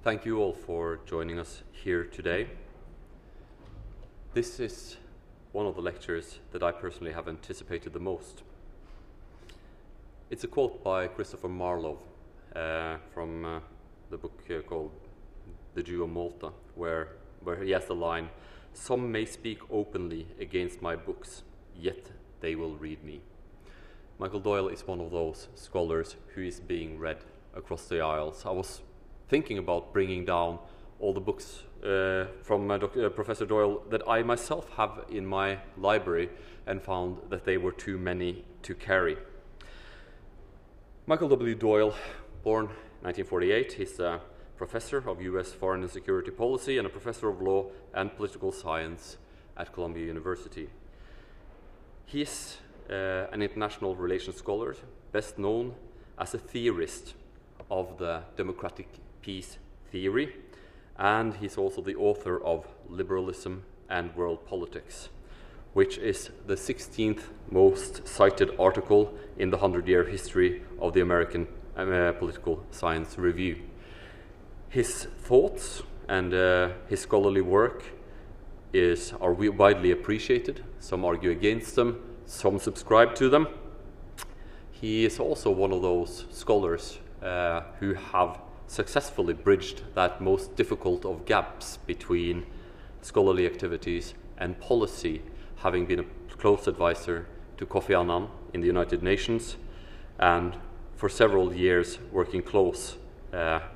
thank you all for joining us here today. This is one of the lectures that I personally have anticipated the most. It's a quote by Christopher Marlowe from the book called The Jew of Malta, where he has the line, "Some may speak openly against my books, yet they will read me." Michael Doyle is one of those scholars who is being read across the aisles. I was thinking about bringing down all the books from Professor Doyle that I myself have in my library and found that they were too many to carry. Michael W. Doyle, born 1948, he's a professor of U.S. foreign and security policy and a professor of law and political science at Columbia University. He is an international relations scholar, best known as a theorist of the democratic peace theory, and he's also the author of Liberalism and World Politics, which is the 16th most cited article in the 100-year history of the American Political Science Review. His thoughts and his scholarly work are widely appreciated. Some argue against them, some subscribe to them. He is also one of those scholars who have successfully bridged that most difficult of gaps between scholarly activities and policy, having been a close advisor to Kofi Annan in the United Nations and for several years working close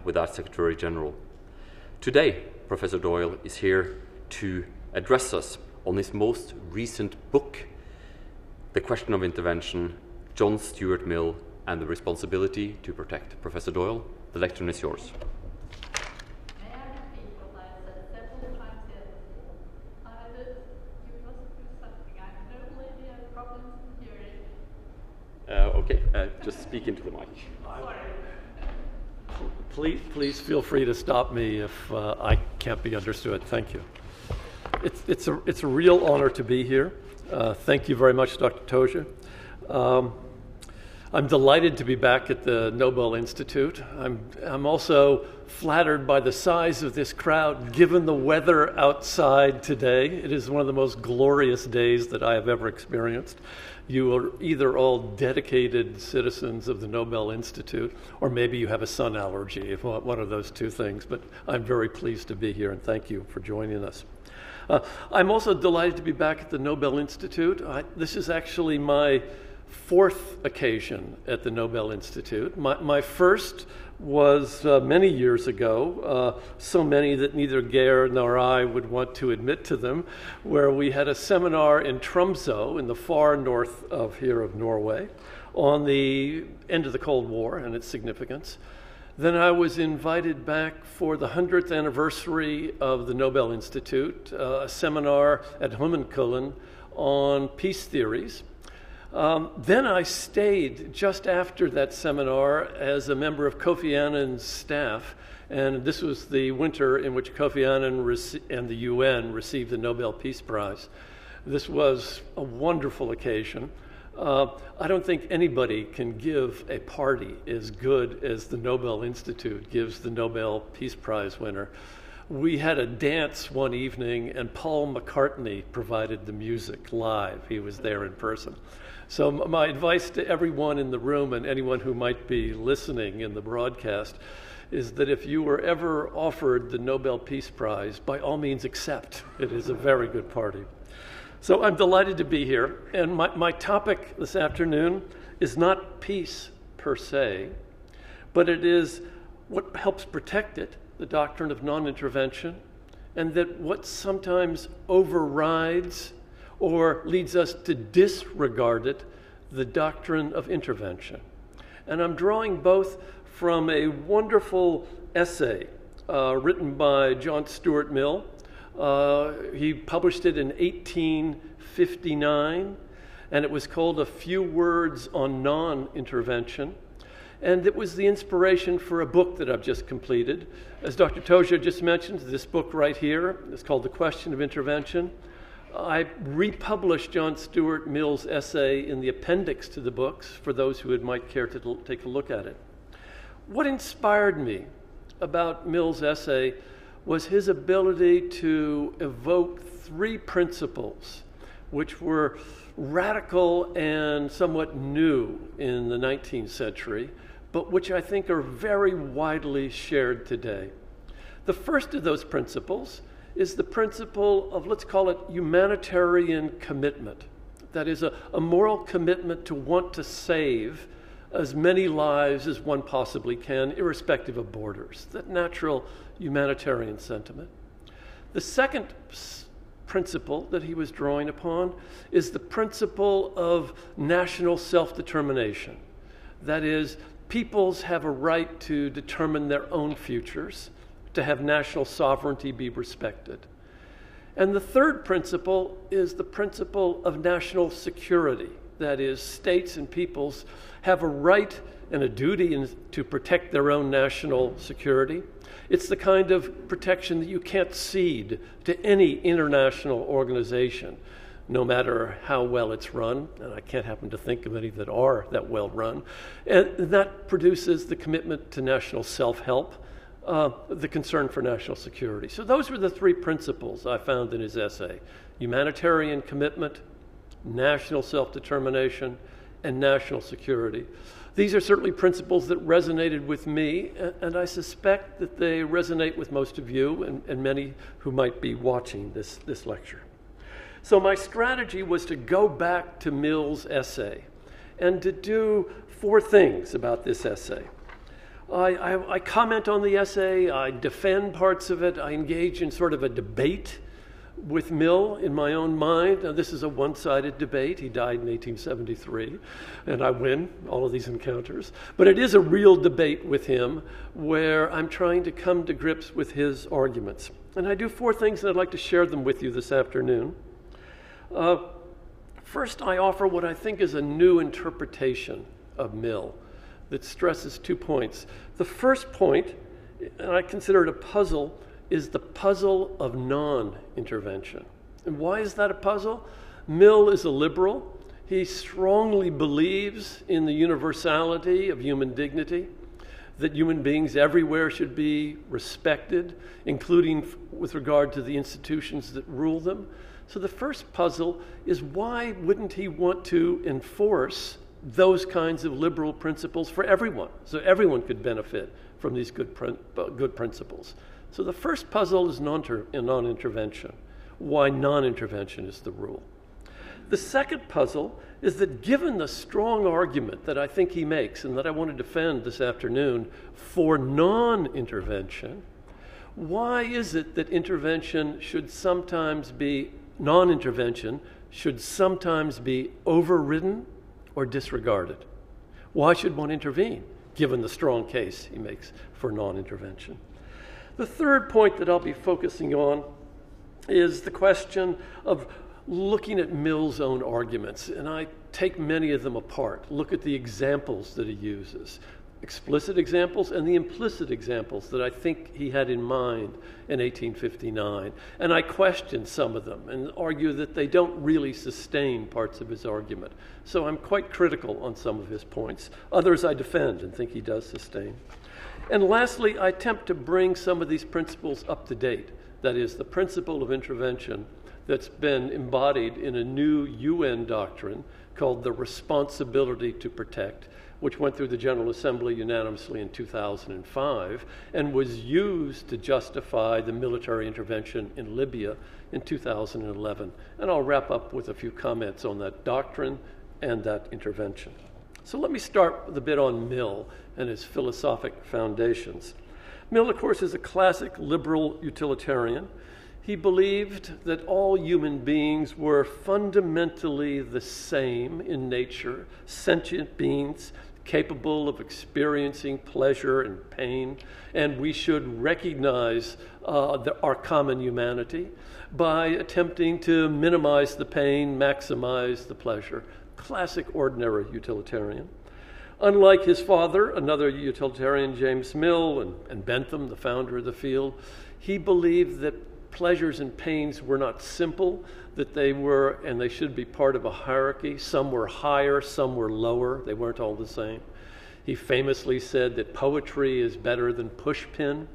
with that Secretary General. Today, Professor Doyle is here to address us on his most recent book, The Question of Intervention, John Stuart Mill and the Responsibility to Protect. Professor Doyle, the lectern is yours. May I repeat what I said several times here before? Either you must do something. I know maybe I have problems in hearing. Okay, just speak into the mic. Sorry. Please feel free to stop me if I can't be understood. Thank you. It's a real honor to be here. Thank you very much, Dr. Toja. I'm delighted to be back at the Nobel Institute. I'm also flattered by the size of this crowd, given the weather outside today. It is one of the most glorious days that I have ever experienced. You are either all dedicated citizens of the Nobel Institute, or maybe you have a sun allergy, one of those two things. But I'm very pleased to be here, and thank you for joining us. I'm also delighted to be back at the Nobel Institute. This is actually my fourth occasion at the Nobel Institute. My first was many years ago, so many that neither Geir nor I would want to admit to them, where we had a seminar in Tromsø in the far north of Norway on the end of the Cold War and its significance. Then I was invited back for the 100th anniversary of the Nobel Institute, a seminar at Humanitarian on peace theories. Then I stayed just after that seminar as a member of Kofi Annan's staff, and this was the winter in which Kofi Annan and the UN received the Nobel Peace Prize. This was a wonderful occasion. I don't think anybody can give a party as good as the Nobel Institute gives the Nobel Peace Prize winner. We had a dance one evening, and Paul McCartney provided the music live. He was there in person. So my advice to everyone in the room and anyone who might be listening in the broadcast is that if you were ever offered the Nobel Peace Prize, by all means accept. It is a very good party. So I'm delighted to be here. And my topic this afternoon is not peace per se, but it is what helps protect it, the doctrine of non-intervention, and that what sometimes overrides or leads us to disregard it, the doctrine of intervention. And I'm drawing both from a wonderful essay written by John Stuart Mill. He published it in 1859, and it was called A Few Words on Non-Intervention. And it was the inspiration for a book that I've just completed. As Dr. Toja just mentioned, this book right here is called The Question of Intervention. I republished John Stuart Mill's essay in the appendix to the books for those who might care to take a look at it. What inspired me about Mill's essay was his ability to evoke three principles which were radical and somewhat new in the 19th century, but which I think are very widely shared today. The first of those principles is the principle of, let's call it, humanitarian commitment. That is a moral commitment to want to save as many lives as one possibly can, irrespective of borders. That natural humanitarian sentiment. The second principle that he was drawing upon is the principle of national self-determination. That is, peoples have a right to determine their own futures, to have national sovereignty be respected. And the third principle is the principle of national security. That is, states and peoples have a right and a duty to protect their own national security. It's the kind of protection that you can't cede to any international organization, no matter how well it's run, and I can't happen to think of any that are that well run. And that produces the commitment to national self-help, the concern for national security. So those were the three principles I found in his essay: humanitarian commitment, national self-determination, and national security. These are certainly principles that resonated with me, and I suspect that they resonate with most of you and many who might be watching this lecture. So my strategy was to go back to Mill's essay and to do four things about this essay. I comment on the essay, I defend parts of it, I engage in sort of a debate with Mill in my own mind. Now, this is a one-sided debate. He died in 1873, and I win all of these encounters. But it is a real debate with him where I'm trying to come to grips with his arguments. And I do four things, and I'd like to share them with you this afternoon. First, I offer what I think is a new interpretation of Mill that stresses 2 points. The first point, and I consider it a puzzle, is the puzzle of non-intervention. And why is that a puzzle? Mill is a liberal. He strongly believes in the universality of human dignity, that human beings everywhere should be respected, including with regard to the institutions that rule them. So the first puzzle is, why wouldn't he want to enforce those kinds of liberal principles for everyone, so everyone could benefit from these good principles? So the first puzzle is non-intervention. Why non-intervention is the rule. The second puzzle is that, given the strong argument that I think he makes and that I want to defend this afternoon for non-intervention, why is it that non-intervention should sometimes be overridden or disregarded? Why should one intervene, given the strong case he makes for non-intervention? The third point that I'll be focusing on is the question of looking at Mill's own arguments. And I take many of them apart, look at the examples that he uses, explicit examples and the implicit examples that I think he had in mind in 1859. And I question some of them and argue that they don't really sustain parts of his argument. So I'm quite critical on some of his points. Others I defend and think he does sustain. And lastly, I attempt to bring some of these principles up to date. That is, the principle of intervention that's been embodied in a new UN doctrine called the responsibility to protect, which went through the General Assembly unanimously in 2005 and was used to justify the military intervention in Libya in 2011. And I'll wrap up with a few comments on that doctrine and that intervention. So let me start with a bit on Mill and his philosophic foundations. Mill, of course, is a classic liberal utilitarian. He believed that all human beings were fundamentally the same in nature, sentient beings capable of experiencing pleasure and pain, and we should recognize our common humanity by attempting to minimize the pain, maximize the pleasure. Classic ordinary utilitarian. Unlike his father, another utilitarian, James Mill, and Bentham, the founder of the field, he believed that pleasures and pains were not simple, that they were, and they should be, part of a hierarchy. Some were higher, some were lower. They weren't all the same. He famously said that poetry is better than pushpin,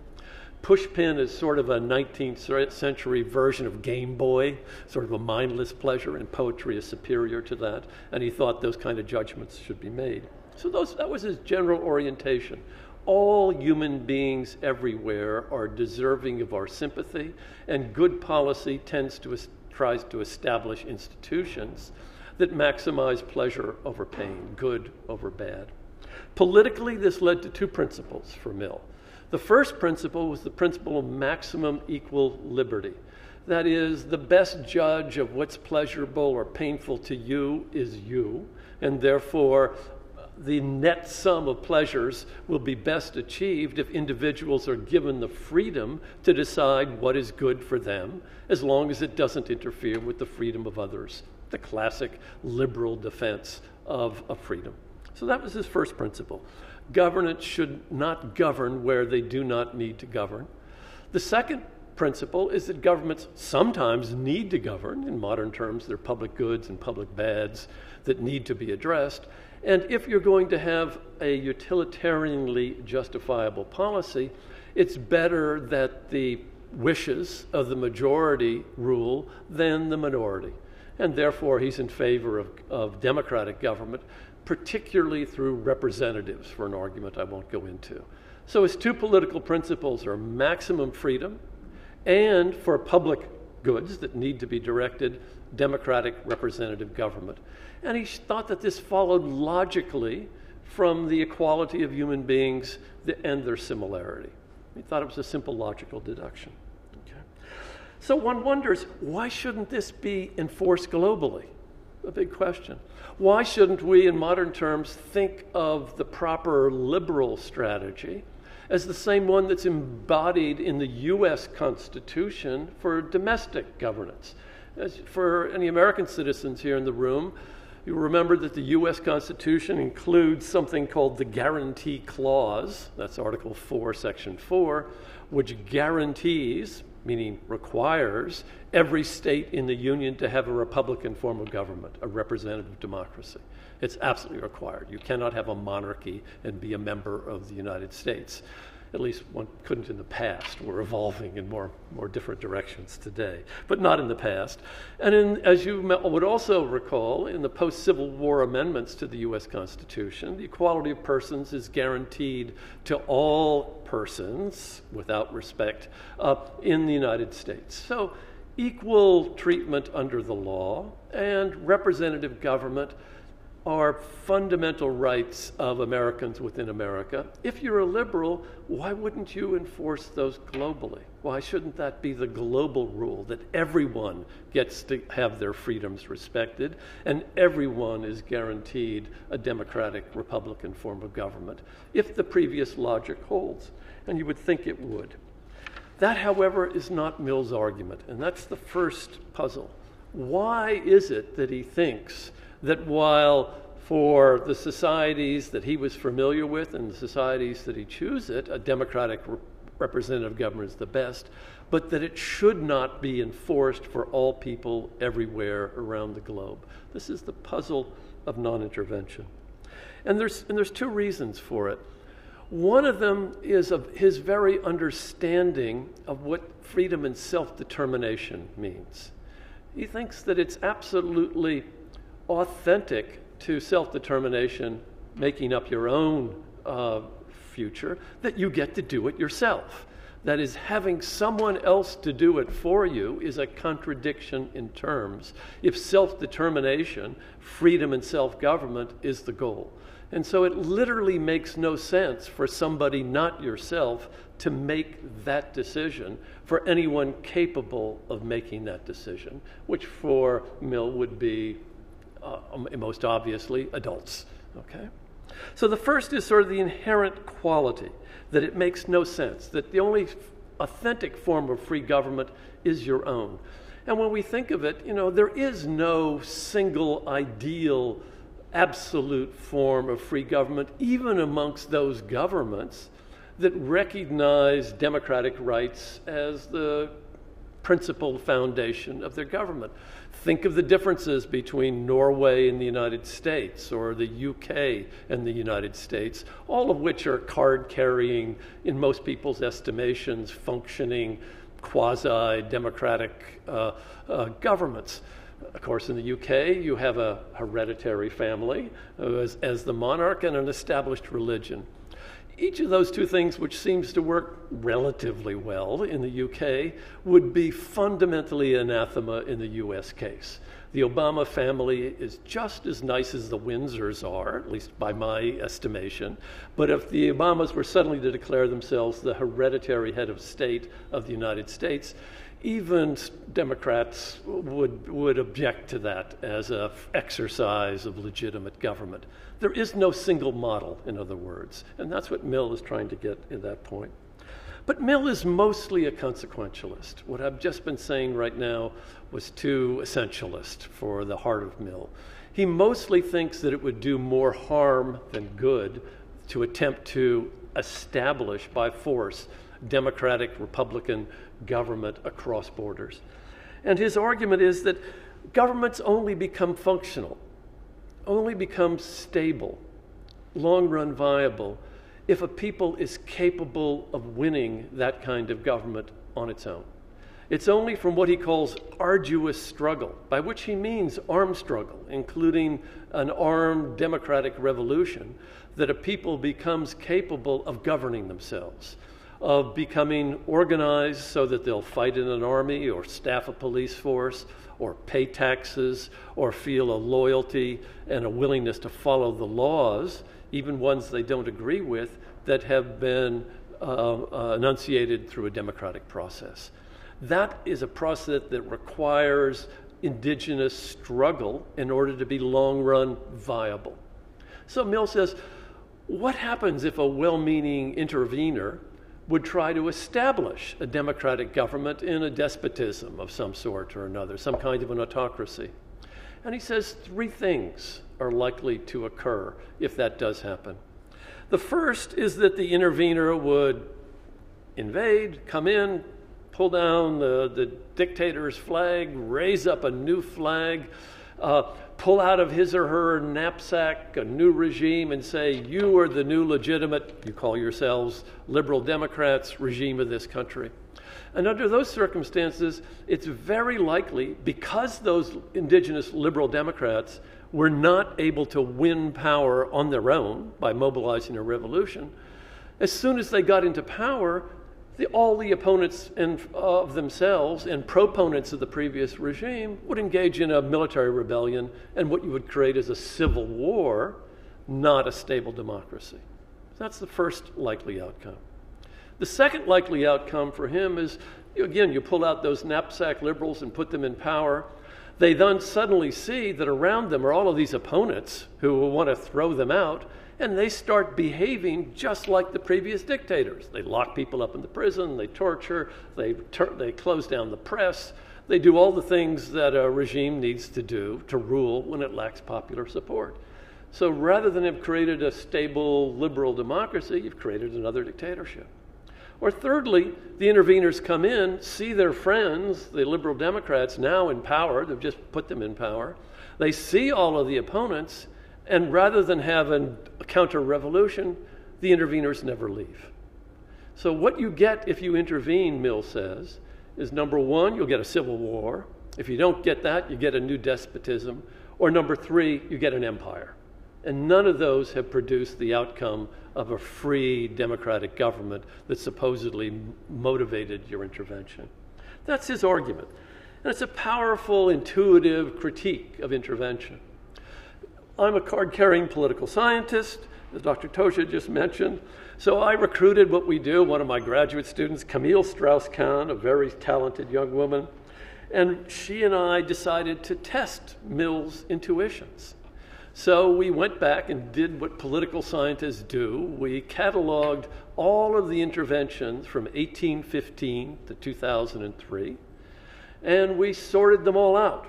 Pushpin is sort of a 19th century version of Game Boy, sort of a mindless pleasure, and poetry is superior to that, and he thought those kind of judgments should be made. So that was his general orientation. All human beings everywhere are deserving of our sympathy, and good policy tries to establish institutions that maximize pleasure over pain, good over bad. Politically, this led to two principles for Mill. The first principle was the principle of maximum equal liberty. That is, the best judge of what's pleasurable or painful to you is you, and therefore the net sum of pleasures will be best achieved if individuals are given the freedom to decide what is good for them, as long as it doesn't interfere with the freedom of others. The classic liberal defense of freedom. So that was his first principle. Governance should not govern where they do not need to govern. The second principle is that governments sometimes need to govern. In modern terms, they're public goods and public bads that need to be addressed. And if you're going to have a utilitarianly justifiable policy, it's better that the wishes of the majority rule than the minority. And therefore, he's in favor of democratic government, particularly through representatives, for an argument I won't go into. So his two political principles are maximum freedom, and for public goods that need to be directed, democratic representative government. And he thought that this followed logically from the equality of human beings and their similarity. He thought it was a simple logical deduction. Okay. So one wonders, why shouldn't this be enforced globally? A big question. Why shouldn't we, in modern terms, think of the proper liberal strategy as the same one that's embodied in the U.S. Constitution for domestic governance? As for any American citizens here in the room, you remember that the U.S. Constitution includes something called the Guarantee Clause, that's Article 4, Section 4, which guarantees, meaning requires, every state in the Union to have a Republican form of government, a representative democracy. It's absolutely required. You cannot have a monarchy and be a member of the United States. At least one couldn't in the past. We're evolving in more different directions today, but not in the past. And as you would also recall, in the post-Civil War amendments to the U.S. Constitution, the equality of persons is guaranteed to all persons, without respect, in the United States. So equal treatment under the law and representative government are fundamental rights of Americans within America. If you're a liberal, why wouldn't you enforce those globally? Why shouldn't that be the global rule, that everyone gets to have their freedoms respected and everyone is guaranteed a democratic Republican form of government, if the previous logic holds? And you would think it would. That, however, is not Mill's argument, and that's the first puzzle. Why is it that he thinks that while for the societies that he was familiar with and the societies that he chooses, a democratic representative government is the best, but that it should not be enforced for all people everywhere around the globe? This is the puzzle of non-intervention. And there's two reasons for it. One of them is of his very understanding of what freedom and self-determination means. He thinks that it's absolutely authentic to self-determination, making up your own future, that you get to do it yourself. That is, having someone else to do it for you is a contradiction in terms if self-determination, freedom and self-government is the goal. And so it literally makes no sense for somebody not yourself to make that decision for anyone capable of making that decision, which for Mill would be most obviously adults. Okay? So the first is sort of the inherent quality, that it makes no sense, that the only authentic form of free government is your own. And when we think of it, there is no single ideal absolute form of free government, even amongst those governments that recognize democratic rights as the principal foundation of their government. Think of the differences between Norway and the United States, or the UK and the United States, all of which are card-carrying, in most people's estimations, functioning quasi-democratic governments. Of course, in the UK, you have a hereditary family as the monarch and an established religion. Each of those two things, which seems to work relatively well in the UK, would be fundamentally anathema in the US case. The Obama family is just as nice as the Windsors are, at least by my estimation. But if the Obamas were suddenly to declare themselves the hereditary head of state of the United States, even Democrats would object to that as an exercise of legitimate government. There is no single model, in other words, and that's what Mill is trying to get at that point. But Mill is mostly a consequentialist. What I've just been saying right now was too essentialist for the heart of Mill. He mostly thinks that it would do more harm than good to attempt to establish by force democratic Republican government across borders. And his argument is that governments only become functional, only become stable, long-run viable, if a people is capable of winning that kind of government on its own. It's only from what he calls arduous struggle, by which he means armed struggle, including an armed democratic revolution, that a people becomes capable of governing themselves, of becoming organized so that they'll fight in an army or staff a police force or pay taxes or feel a loyalty and a willingness to follow the laws, even ones they don't agree with, that have been enunciated through a democratic process. That is a process that requires indigenous struggle in order to be long-run viable. So Mill says, what happens if a well-meaning intervener would try to establish a democratic government in a despotism of some sort or another, some kind of an autocracy? And he says three things are likely to occur if that does happen. The first is that the intervener would invade, come in, pull down the dictator's flag, raise up a new flag, pull out of his or her knapsack a new regime and say, you are the new legitimate, you call yourselves liberal Democrats, regime of this country. And under those circumstances, it's very likely, because those indigenous liberal Democrats were not able to win power on their own by mobilizing a revolution, as soon as they got into power, all the opponents of themselves and proponents of the previous regime would engage in a military rebellion, and what you would create is a civil war, not a stable democracy. That's the first likely outcome. The second likely outcome for him is, again, you pull out those knapsack liberals and put them in power. They then suddenly see that around them are all of these opponents who will want to throw them out, and they start behaving just like the previous dictators. They lock people up in the prison, they torture, they close down the press, they do all the things that a regime needs to do to rule when it lacks popular support. So rather than have created a stable liberal democracy, you've created another dictatorship. Or thirdly, the interveners come in, see their friends, the liberal Democrats, now in power, they've just put them in power. They see all of the opponents, and rather than have a counter-revolution, the interveners never leave. So what you get if you intervene, Mill says, is number one, you'll get a civil war. If you don't get that, you get a new despotism. Or number three, you get an empire. And none of those have produced the outcome of a free democratic government that supposedly motivated your intervention. That's his argument. And it's a powerful, intuitive critique of intervention. I'm a card-carrying political scientist, as Dr. Tosha just mentioned. So I recruited what we do, one of my graduate students, Camille Strauss-Kahn, a very talented young woman. And she and I decided to test Mill's intuitions. So we went back and did what political scientists do. We cataloged all of the interventions from 1815 to 2003, and we sorted them all out.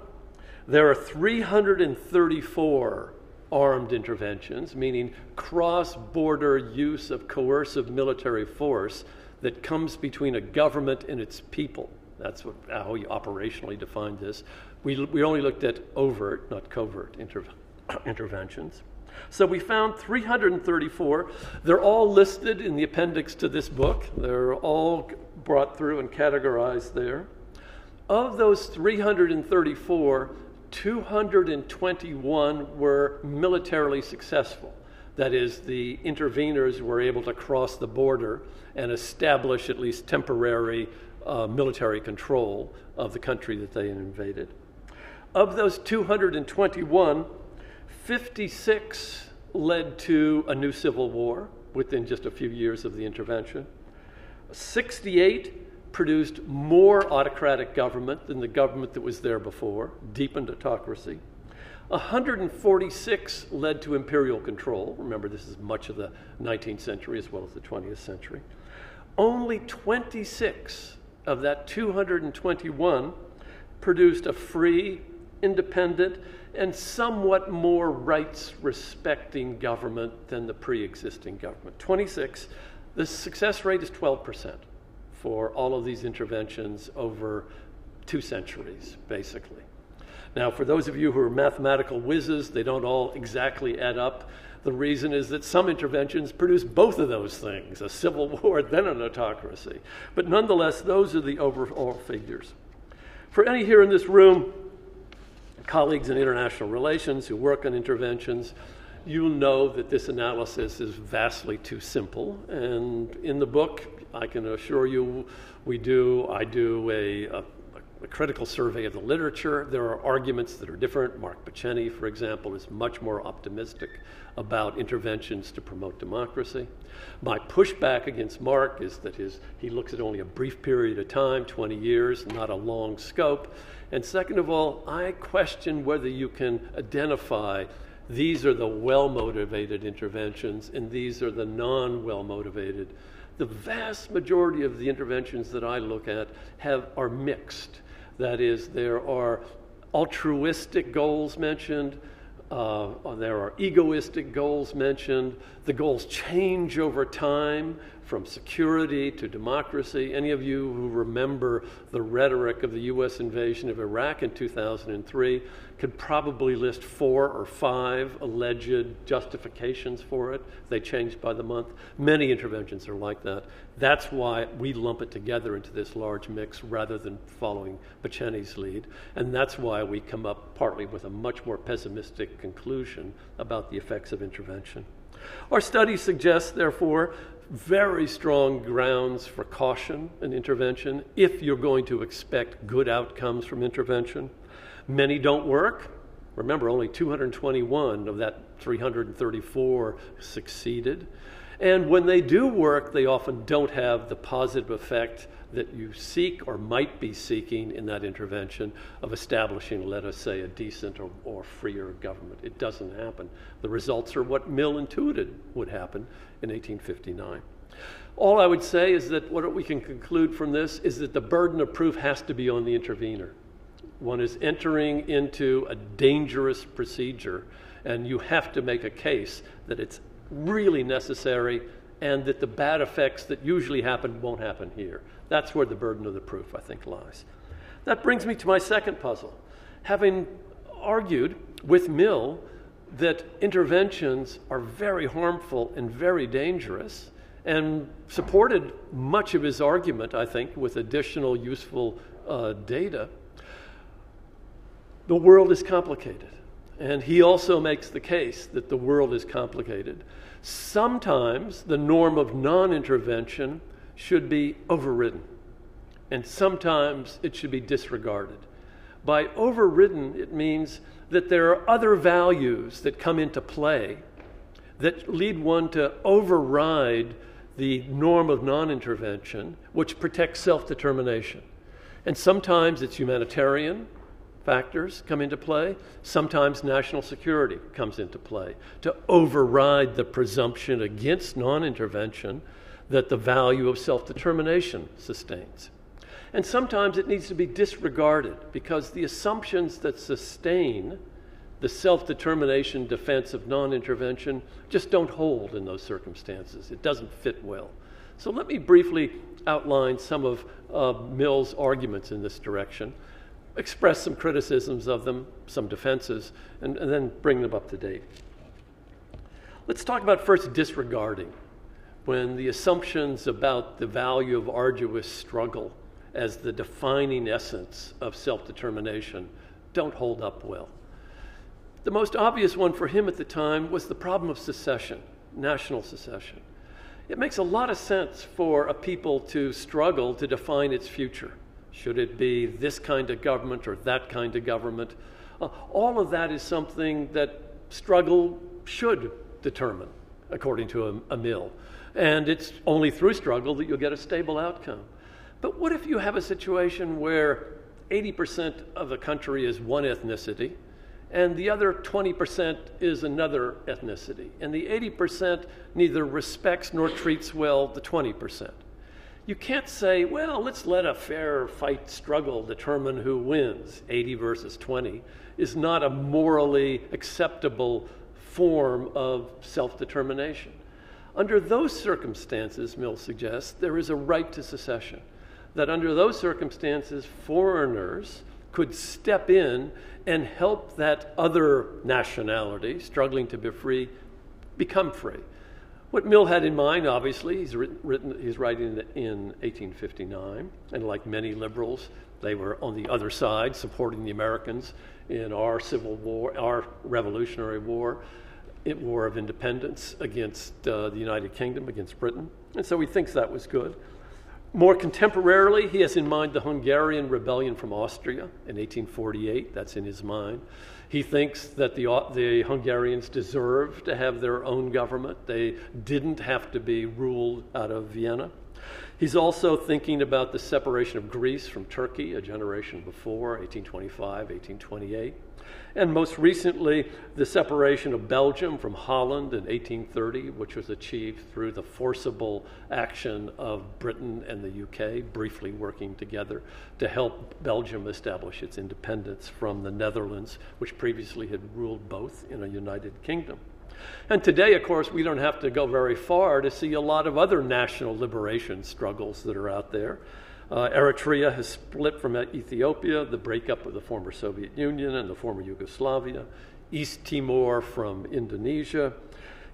There are 334 armed interventions, meaning cross-border use of coercive military force that comes between a government and its people. That's how we operationally defined this. We only looked at overt, not covert interventions. So we found 334. They're all listed in the appendix to this book. They're all brought through and categorized there. Of those 334, 221 were militarily successful. That is, the interveners were able to cross the border and establish at least temporary military control of the country that they invaded. Of those 221, 56 led to a new civil war within just a few years of the intervention. 68 produced more autocratic government than the government that was there before, deepened autocracy. 146 led to imperial control. Remember, this is much of the 19th century as well as the 20th century. Only 26 of that 221 produced a free, independent, and somewhat more rights-respecting government than the pre-existing government. 26, the success rate is 12% for all of these interventions over 2 centuries, basically. Now, for those of you who are mathematical whizzes, they don't all exactly add up. The reason is that some interventions produce both of those things, a civil war, then an autocracy. But nonetheless, those are the overall figures. For any here in this room, colleagues in international relations who work on interventions, you'll know that this analysis is vastly too simple. And in the book, I can assure you, I do a critical survey of the literature. There are arguments that are different. Mark Paceni, for example, is much more optimistic about interventions to promote democracy. My pushback against Mark is that he looks at only a brief period of time, 20 years, not a long scope. And second of all, I question whether you can identify these are the well-motivated interventions and these are the non-well-motivated. The vast majority of the interventions that I look at are mixed. That is, there are altruistic goals mentioned, there are egoistic goals mentioned. The goals change over time from security to democracy. Any of you who remember the rhetoric of the U.S. invasion of Iraq in 2003 could probably list 4 or 5 alleged justifications for it. They changed by the month. Many interventions are like that. That's why we lump it together into this large mix rather than following Paceni's lead. And that's why we come up partly with a much more pessimistic conclusion about the effects of intervention. Our study suggests, therefore, very strong grounds for caution in intervention if you're going to expect good outcomes from intervention. Many don't work. Remember, only 221 of that 334 succeeded. And when they do work, they often don't have the positive effect that you seek or might be seeking in that intervention of establishing, let us say, a decent or freer government. It doesn't happen. The results are what Mill intuited would happen in 1859. All I would say is that what we can conclude from this is that the burden of proof has to be on the intervener. One is entering into a dangerous procedure, and you have to make a case that it's really necessary and that the bad effects that usually happen won't happen here. That's where the burden of the proof, I think, lies. That brings me to my second puzzle. Having argued with Mill that interventions are very harmful and very dangerous, and supported much of his argument, I think, with additional useful data, the world is complicated. And he also makes the case that the world is complicated. Sometimes the norm of non-intervention should be overridden, and sometimes it should be disregarded. By overridden, it means that there are other values that come into play that lead one to override the norm of non-intervention, which protects self-determination. And sometimes it's humanitarian factors come into play. Sometimes national security comes into play to override the presumption against non-intervention that the value of self-determination sustains. And sometimes it needs to be disregarded because the assumptions that sustain the self-determination defense of non-intervention just don't hold in those circumstances. It doesn't fit well. So let me briefly outline some of Mill's arguments in this direction, express some criticisms of them, some defenses, and then bring them up to date. Let's talk about first disregarding, when the assumptions about the value of arduous struggle as the defining essence of self-determination don't hold up well. The most obvious one for him at the time was the problem of secession, national secession. It makes a lot of sense for a people to struggle to define its future. Should it be this kind of government or that kind of government? All of that is something that struggle should determine, according to a Mill. And it's only through struggle that you'll get a stable outcome. But what if you have a situation where 80% of the country is one ethnicity, and the other 20% is another ethnicity, and the 80% neither respects nor treats well the 20%? You can't say, well, let's let a fair fight struggle determine who wins. 80 versus 20 is not a morally acceptable form of self-determination. Under those circumstances, Mill suggests, there is a right to secession. That under those circumstances, foreigners could step in and help that other nationality, struggling to be free, become free. What Mill had in mind, obviously, he's writing in 1859, and like many liberals, they were on the other side, supporting the Americans in our Civil War, our Revolutionary War, War of Independence against the United Kingdom, against Britain, and so he thinks that was good. More contemporarily, he has in mind the Hungarian rebellion from Austria in 1848. That's in his mind. He thinks that the Hungarians deserve to have their own government. They didn't have to be ruled out of Vienna. He's also thinking about the separation of Greece from Turkey a generation before, 1825, 1828. And most recently, the separation of Belgium from Holland in 1830, which was achieved through the forcible action of Britain and the UK, briefly working together to help Belgium establish its independence from the Netherlands, which previously had ruled both in a united kingdom. And today, of course, we don't have to go very far to see a lot of other national liberation struggles that are out there. Eritrea has split from Ethiopia, the breakup of the former Soviet Union and the former Yugoslavia, East Timor from Indonesia,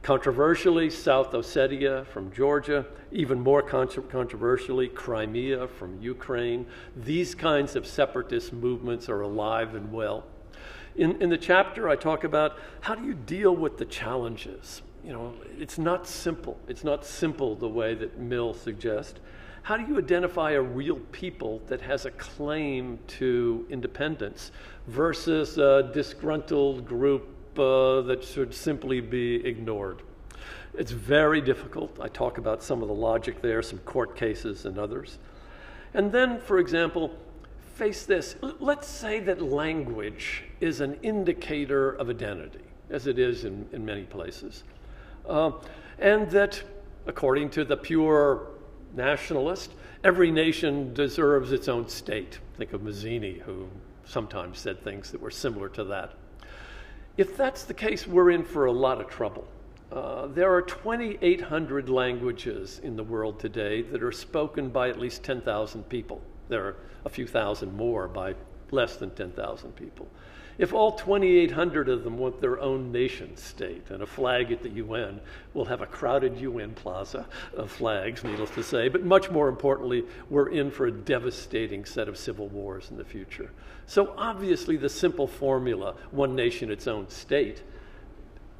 controversially, South Ossetia from Georgia, even more controversially, Crimea from Ukraine. These kinds of separatist movements are alive and well. In the chapter, I talk about how do you deal with the challenges. You know, it's not simple. It's not simple the way that Mill suggests. How do you identify a real people that has a claim to independence versus a disgruntled group that should simply be ignored? It's very difficult. I talk about some of the logic there, some court cases and others. And then, for example, face this. Let's say that language is an indicator of identity, as it is in many places. And that, according to the pure nationalist, every nation deserves its own state. Think of Mazzini, who sometimes said things that were similar to that. If that's the case, we're in for a lot of trouble. There are 2,800 languages in the world today that are spoken by at least 10,000 people. There are a few thousand more by less than 10,000 people. If all 2,800 of them want their own nation state and a flag at the UN, we'll have a crowded UN plaza of flags, needless to say, but much more importantly, we're in for a devastating set of civil wars in the future. So obviously the simple formula, one nation, its own state,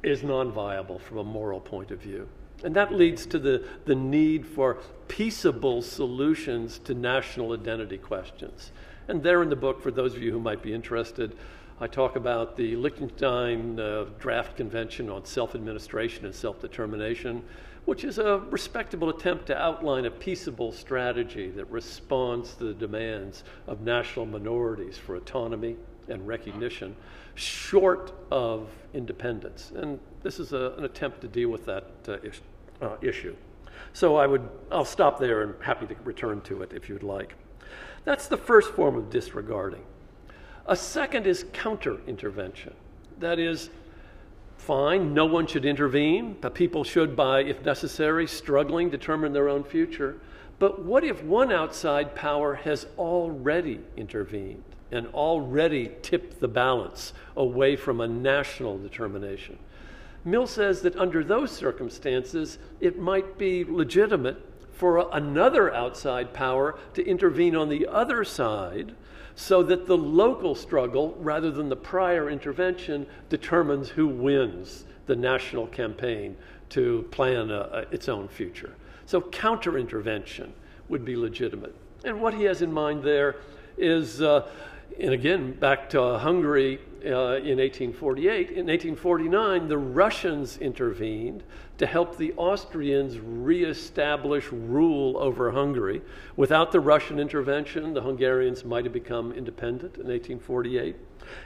is non-viable from a moral point of view. And that leads to the need for peaceable solutions to national identity questions. And there in the book, for those of you who might be interested, I talk about the Liechtenstein Draft Convention on Self-Administration and Self-Determination, which is a respectable attempt to outline a peaceable strategy that responds to the demands of national minorities for autonomy and recognition, short of independence. And this is an attempt to deal with that issue. So I'll stop there and happy to return to it if you'd like. That's the first form of disregarding. A second is counter-intervention. That is, fine, no one should intervene. The people should, by, if necessary, struggling, determine their own future. But what if one outside power has already intervened and already tipped the balance away from a national determination? Mill says that under those circumstances, it might be legitimate for another outside power to intervene on the other side so that the local struggle, rather than the prior intervention, determines who wins the national campaign to plan its own future. So counter-intervention would be legitimate. And what he has in mind there is, and again, back to Hungary in 1848. In 1849, the Russians intervened to help the Austrians reestablish rule over Hungary. Without the Russian intervention, the Hungarians might have become independent in 1848.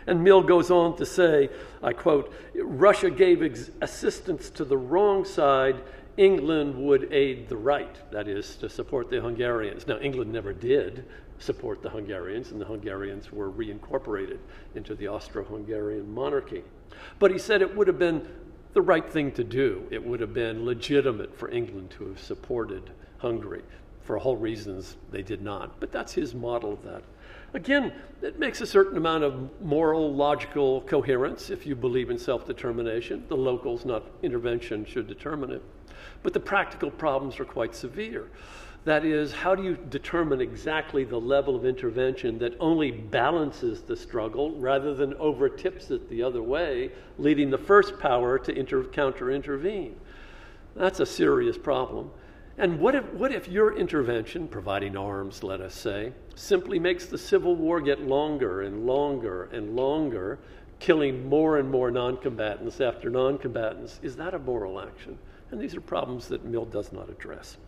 And Mill goes on to say, I quote, "Russia gave assistance to the wrong side. England would aid the right," that is, to support the Hungarians. Now, England never did support the Hungarians, and the Hungarians were reincorporated into the Austro-Hungarian monarchy. But he said it would have been the right thing to do. It would have been legitimate for England to have supported Hungary. For whole reasons, they did not. But that's his model of that. Again, it makes a certain amount of moral, logical coherence if you believe in self-determination. The locals, not intervention, should determine it. But the practical problems are quite severe. That is, how do you determine exactly the level of intervention that only balances the struggle rather than over-tips it the other way, leading the first power to counter-intervene? That's a serious problem. And what if your intervention, providing arms, let us say, simply makes the Civil War get longer and longer and longer, killing more and more non-combatants after non-combatants? Is that a moral action? And these are problems that Mill does not address.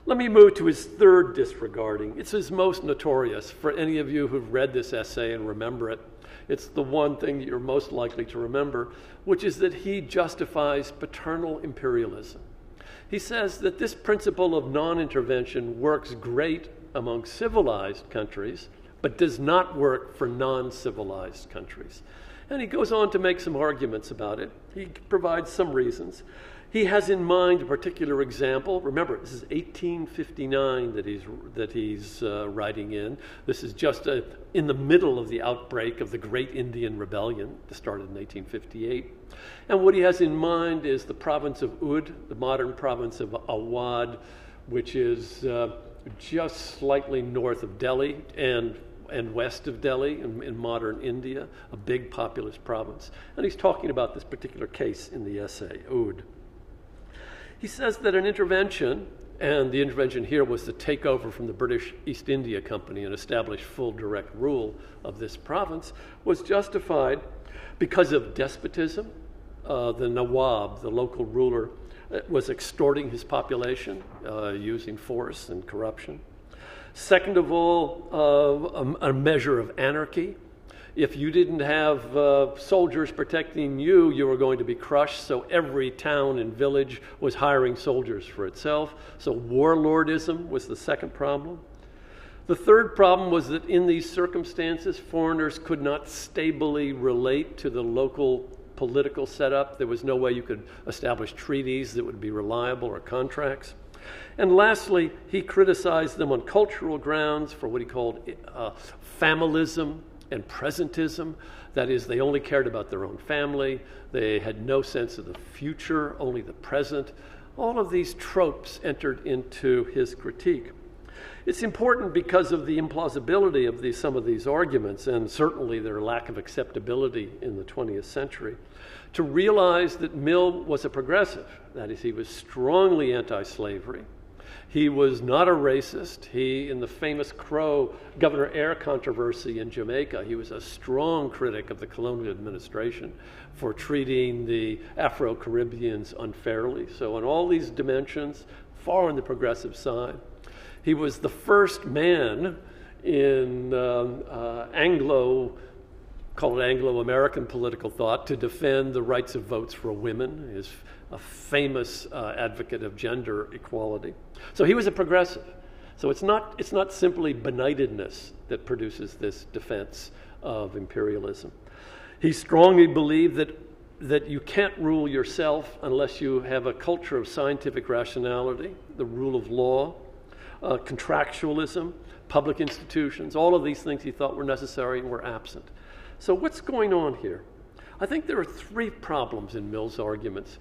Let me move to his third disregarding. It's his most notorious. For any of you who've read this essay and remember it, it's the one thing that you're most likely to remember, which is that he justifies paternal imperialism. He says that this principle of non-intervention works great among civilized countries, but does not work for non-civilized countries. And he goes on to make some arguments about it. He provides some reasons. He has in mind a particular example. Remember, this is 1859 that he's writing in. This is just in the middle of the outbreak of the Great Indian Rebellion that started in 1858. And what he has in mind is the province of Oudh, the modern province of Awadh, which is just slightly north of Delhi and west of Delhi in modern India, a big populous province. And he's talking about this particular case in the essay, Oudh. He says that an intervention, and the intervention here was to take over from the British East India Company and establish full direct rule of this province, was justified because of despotism. The Nawab, the local ruler, was extorting his population using force and corruption. Second of all, a measure of anarchy. If you didn't have soldiers protecting you, you were going to be crushed. So every town and village was hiring soldiers for itself. So warlordism was the second problem. The third problem was that in these circumstances, foreigners could not stably relate to the local political setup. There was no way you could establish treaties that would be reliable or contracts. And lastly, he criticized them on cultural grounds for what he called familism and presentism. That is, they only cared about their own family. They had no sense of the future, only the present. All of these tropes entered into his critique. It's important because of the implausibility of some of these arguments, and certainly their lack of acceptability in the 20th century, to realize that Mill was a progressive. That is, he was strongly anti-slavery. He was not a racist. He, in the famous Crow Governor Eyre controversy in Jamaica, he was a strong critic of the colonial administration for treating the Afro-Caribbeans unfairly. So on all these dimensions, far on the progressive side. He was the first man in call it Anglo-American political thought, to defend the rights of votes for women. He is a famous advocate of gender equality. So he was a progressive. So it's not simply benightedness that produces this defense of imperialism. He strongly believed that that you can't rule yourself unless you have a culture of scientific rationality, the rule of law, contractualism, public institutions. All of these things he thought were necessary and were absent. So what's going on here? I think there are three problems in Mill's arguments.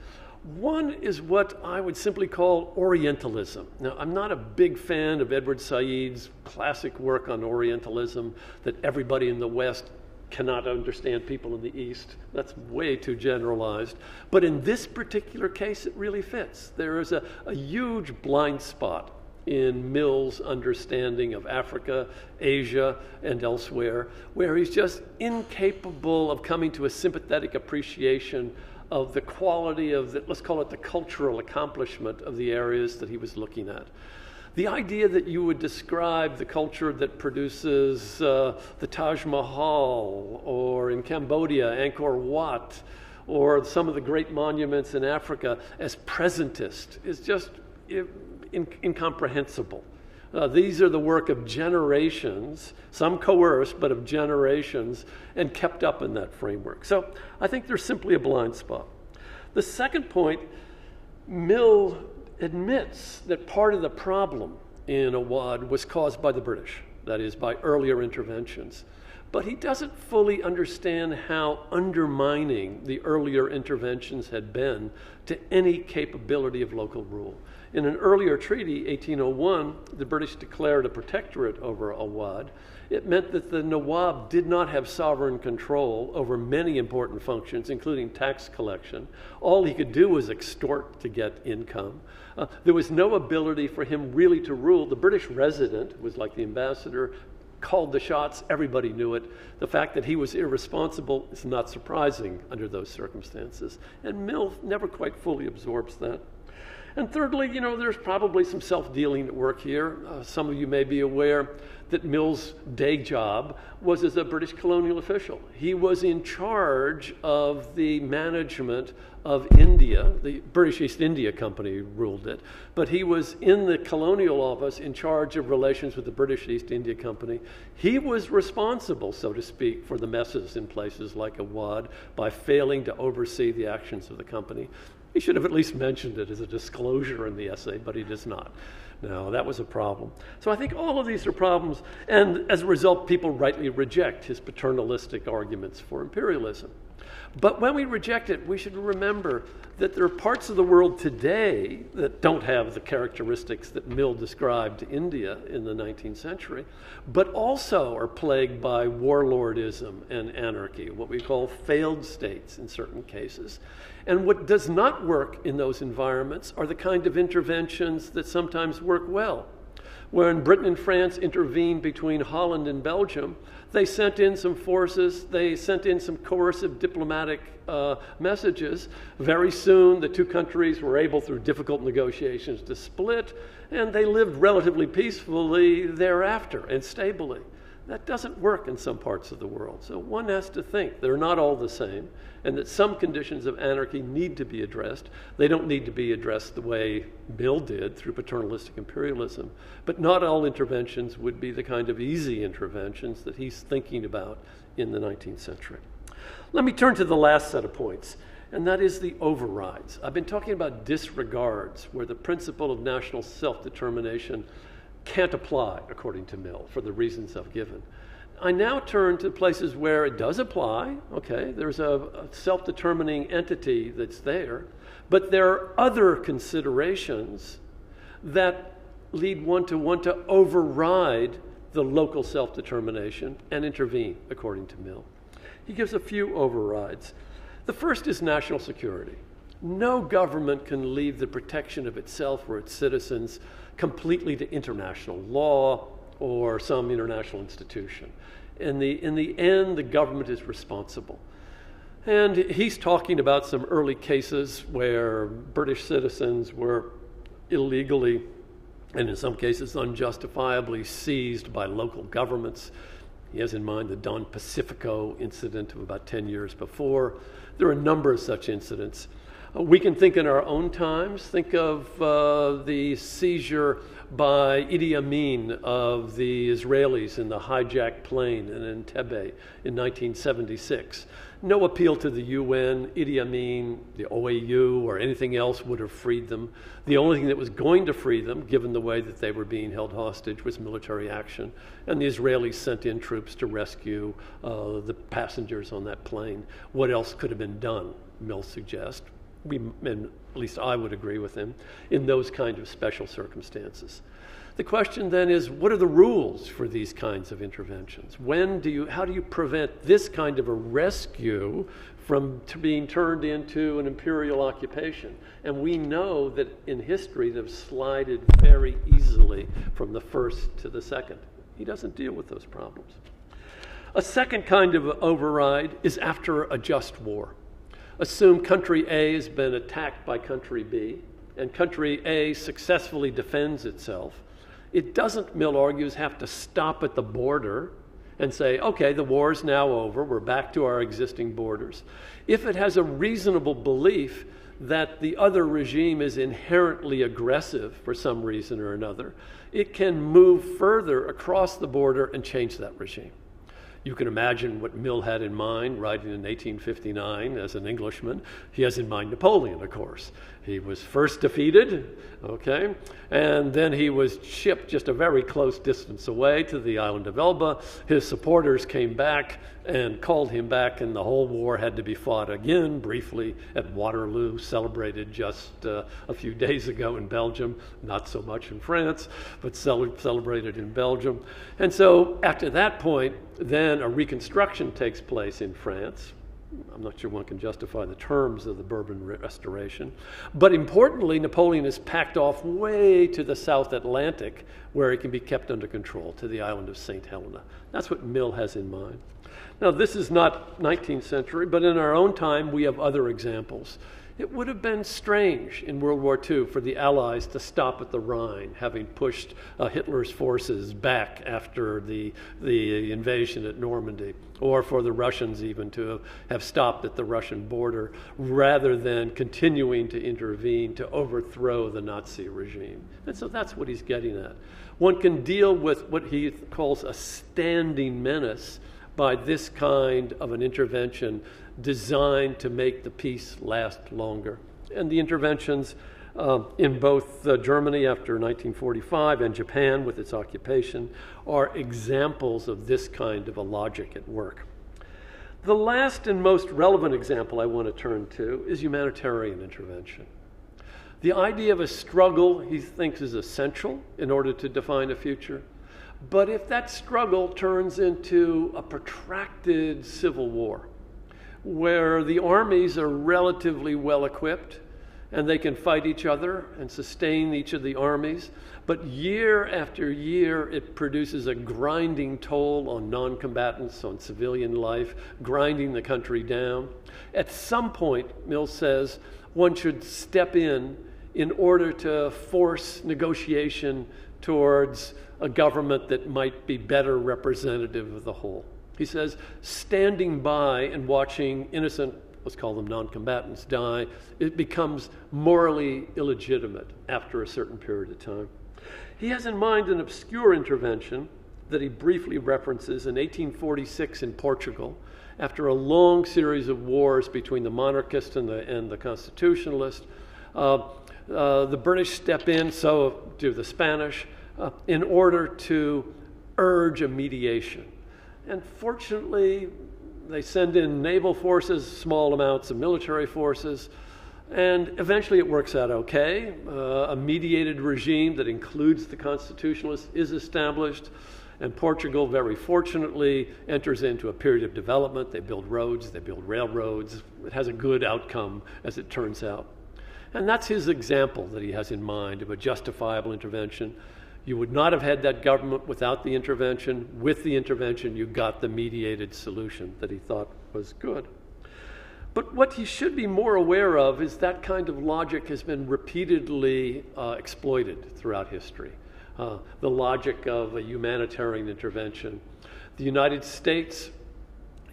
One is what I would simply call Orientalism. Now, I'm not a big fan of Edward Said's classic work on Orientalism, that everybody in the West cannot understand people in the East. That's way too generalized. But in this particular case, it really fits. There is a huge blind spot in Mill's understanding of Africa, Asia, and elsewhere, where he's just incapable of coming to a sympathetic appreciation of the quality of, let's call it the cultural accomplishment of the areas that he was looking at. The idea that you would describe the culture that produces the Taj Mahal, or in Cambodia, Angkor Wat, or some of the great monuments in Africa as presentist is just incomprehensible. These are the work of generations, some coerced, but of generations, and kept up in that framework. So I think there's simply a blind spot. The second point, Mill admits that part of the problem in Awad was caused by the British, that is, by earlier interventions. But he doesn't fully understand how undermining the earlier interventions had been to any capability of local rule. In an earlier treaty, 1801, the British declared a protectorate over Awad. It meant that the Nawab did not have sovereign control over many important functions, including tax collection. All he could do was extort to get income. There was no ability for him really to rule. The British resident was like the ambassador, called the shots, everybody knew it. The fact that he was irresponsible is not surprising under those circumstances. And Mill never quite fully absorbs that. And thirdly, there's probably some self-dealing at work here. Some of you may be aware that Mill's day job was as a British colonial official. He was in charge of the management of India. The British East India Company ruled it, but he was in the colonial office in charge of relations with the British East India Company. He was responsible, so to speak, for the messes in places like Awad by failing to oversee the actions of the company. He should have at least mentioned it as a disclosure in the essay, but he does not. No, that was a problem. So I think all of these are problems, and as a result, people rightly reject his paternalistic arguments for imperialism. But when we reject it, we should remember that there are parts of the world today that don't have the characteristics that Mill described to India in the 19th century, but also are plagued by warlordism and anarchy, what we call failed states in certain cases. And what does not work in those environments are the kind of interventions that sometimes work well. When Britain and France intervened between Holland and Belgium, they sent in some forces, they sent in some coercive diplomatic messages. Very soon, the two countries were able, through difficult negotiations, to split, and they lived relatively peacefully thereafter and stably. That doesn't work in some parts of the world. So one has to think they're not all the same, and that some conditions of anarchy need to be addressed. They don't need to be addressed the way Mill did, through paternalistic imperialism. But not all interventions would be the kind of easy interventions that he's thinking about in the 19th century. Let me turn to the last set of points, and that is the overrides. I've been talking about disregards, where the principle of national self-determination can't apply, according to Mill, for the reasons I've given. I now turn to places where it does apply. Okay, there's a self-determining entity that's there, but there are other considerations that lead one to override the local self-determination and intervene, according to Mill. He gives a few overrides. The first is national security. No government can leave the protection of itself or its citizens completely to international law or some international institution. In the end, the government is responsible. And he's talking about some early cases where British citizens were illegally, and in some cases unjustifiably, seized by local governments. He has in mind the Don Pacifico incident of about 10 years before. There are a number of such incidents. We can think in our own times, think of the seizure by Idi Amin of the Israelis in the hijacked plane in Entebbe in 1976. No appeal to the UN, Idi Amin, the OAU, or anything else would have freed them. The only thing that was going to free them, given the way that they were being held hostage, was military action. And the Israelis sent in troops to rescue the passengers on that plane. What else could have been done, Mill suggests? And at least I would agree with him, in those kind of special circumstances. The question then is, what are the rules for these kinds of interventions? How do you prevent this kind of a rescue from being turned into an imperial occupation? And we know that in history they've slided very easily from the first to the second. He doesn't deal with those problems. A second kind of override is after a just war. Assume country A has been attacked by country B, and country A successfully defends itself. It doesn't, Mill argues, have to stop at the border and say, okay, the war is now over, we're back to our existing borders. If it has a reasonable belief that the other regime is inherently aggressive for some reason or another, it can move further across the border and change that regime. You can imagine what Mill had in mind writing in 1859 as an Englishman. He has in mind Napoleon, of course. He was first defeated, okay, and then he was shipped just a very close distance away to the island of Elba. His supporters came back and called him back, and the whole war had to be fought again, briefly at Waterloo, celebrated just a few days ago in Belgium, not so much in France, but celebrated in Belgium. And so after that point, then a reconstruction takes place in France. I'm not sure one can justify the terms of the Bourbon Restoration. But importantly, Napoleon is packed off way to the South Atlantic, where he can be kept under control, to the island of St. Helena. That's what Mill has in mind. Now, this is not 19th century, but in our own time, we have other examples. It would have been strange in World War II for the Allies to stop at the Rhine, having pushed Hitler's forces back after the invasion at Normandy, or for the Russians even to have stopped at the Russian border, rather than continuing to intervene to overthrow the Nazi regime. And so that's what he's getting at. One can deal with what he calls a standing menace by this kind of an intervention designed to make the peace last longer. And the interventions in both Germany after 1945 and Japan with its occupation are examples of this kind of a logic at work. The last and most relevant example I want to turn to is humanitarian intervention. The idea of a struggle he thinks is essential in order to define a future. But if that struggle turns into a protracted civil war, where the armies are relatively well equipped and they can fight each other and sustain each of the armies, but year after year it produces a grinding toll on non-combatants, on civilian life, grinding the country down. At some point, Mill says, one should step in order to force negotiation towards a government that might be better representative of the whole. He says, standing by and watching innocent, let's call them non-combatants, die, it becomes morally illegitimate after a certain period of time. He has in mind an obscure intervention that he briefly references in 1846 in Portugal, after a long series of wars between the monarchist and the constitutionalist. The British step in, so do the Spanish, in order to urge a mediation. And fortunately, they send in naval forces, small amounts of military forces, and eventually it works out okay. A mediated regime that includes the constitutionalists is established, and Portugal, very fortunately, enters into a period of development. They build roads, they build railroads. It has a good outcome, as it turns out. And that's his example that he has in mind of a justifiable intervention. You would not have had that government without the intervention. With the intervention, you got the mediated solution that he thought was good. But what he should be more aware of is that kind of logic has been repeatedly exploited throughout history. The logic of a humanitarian intervention. The United States,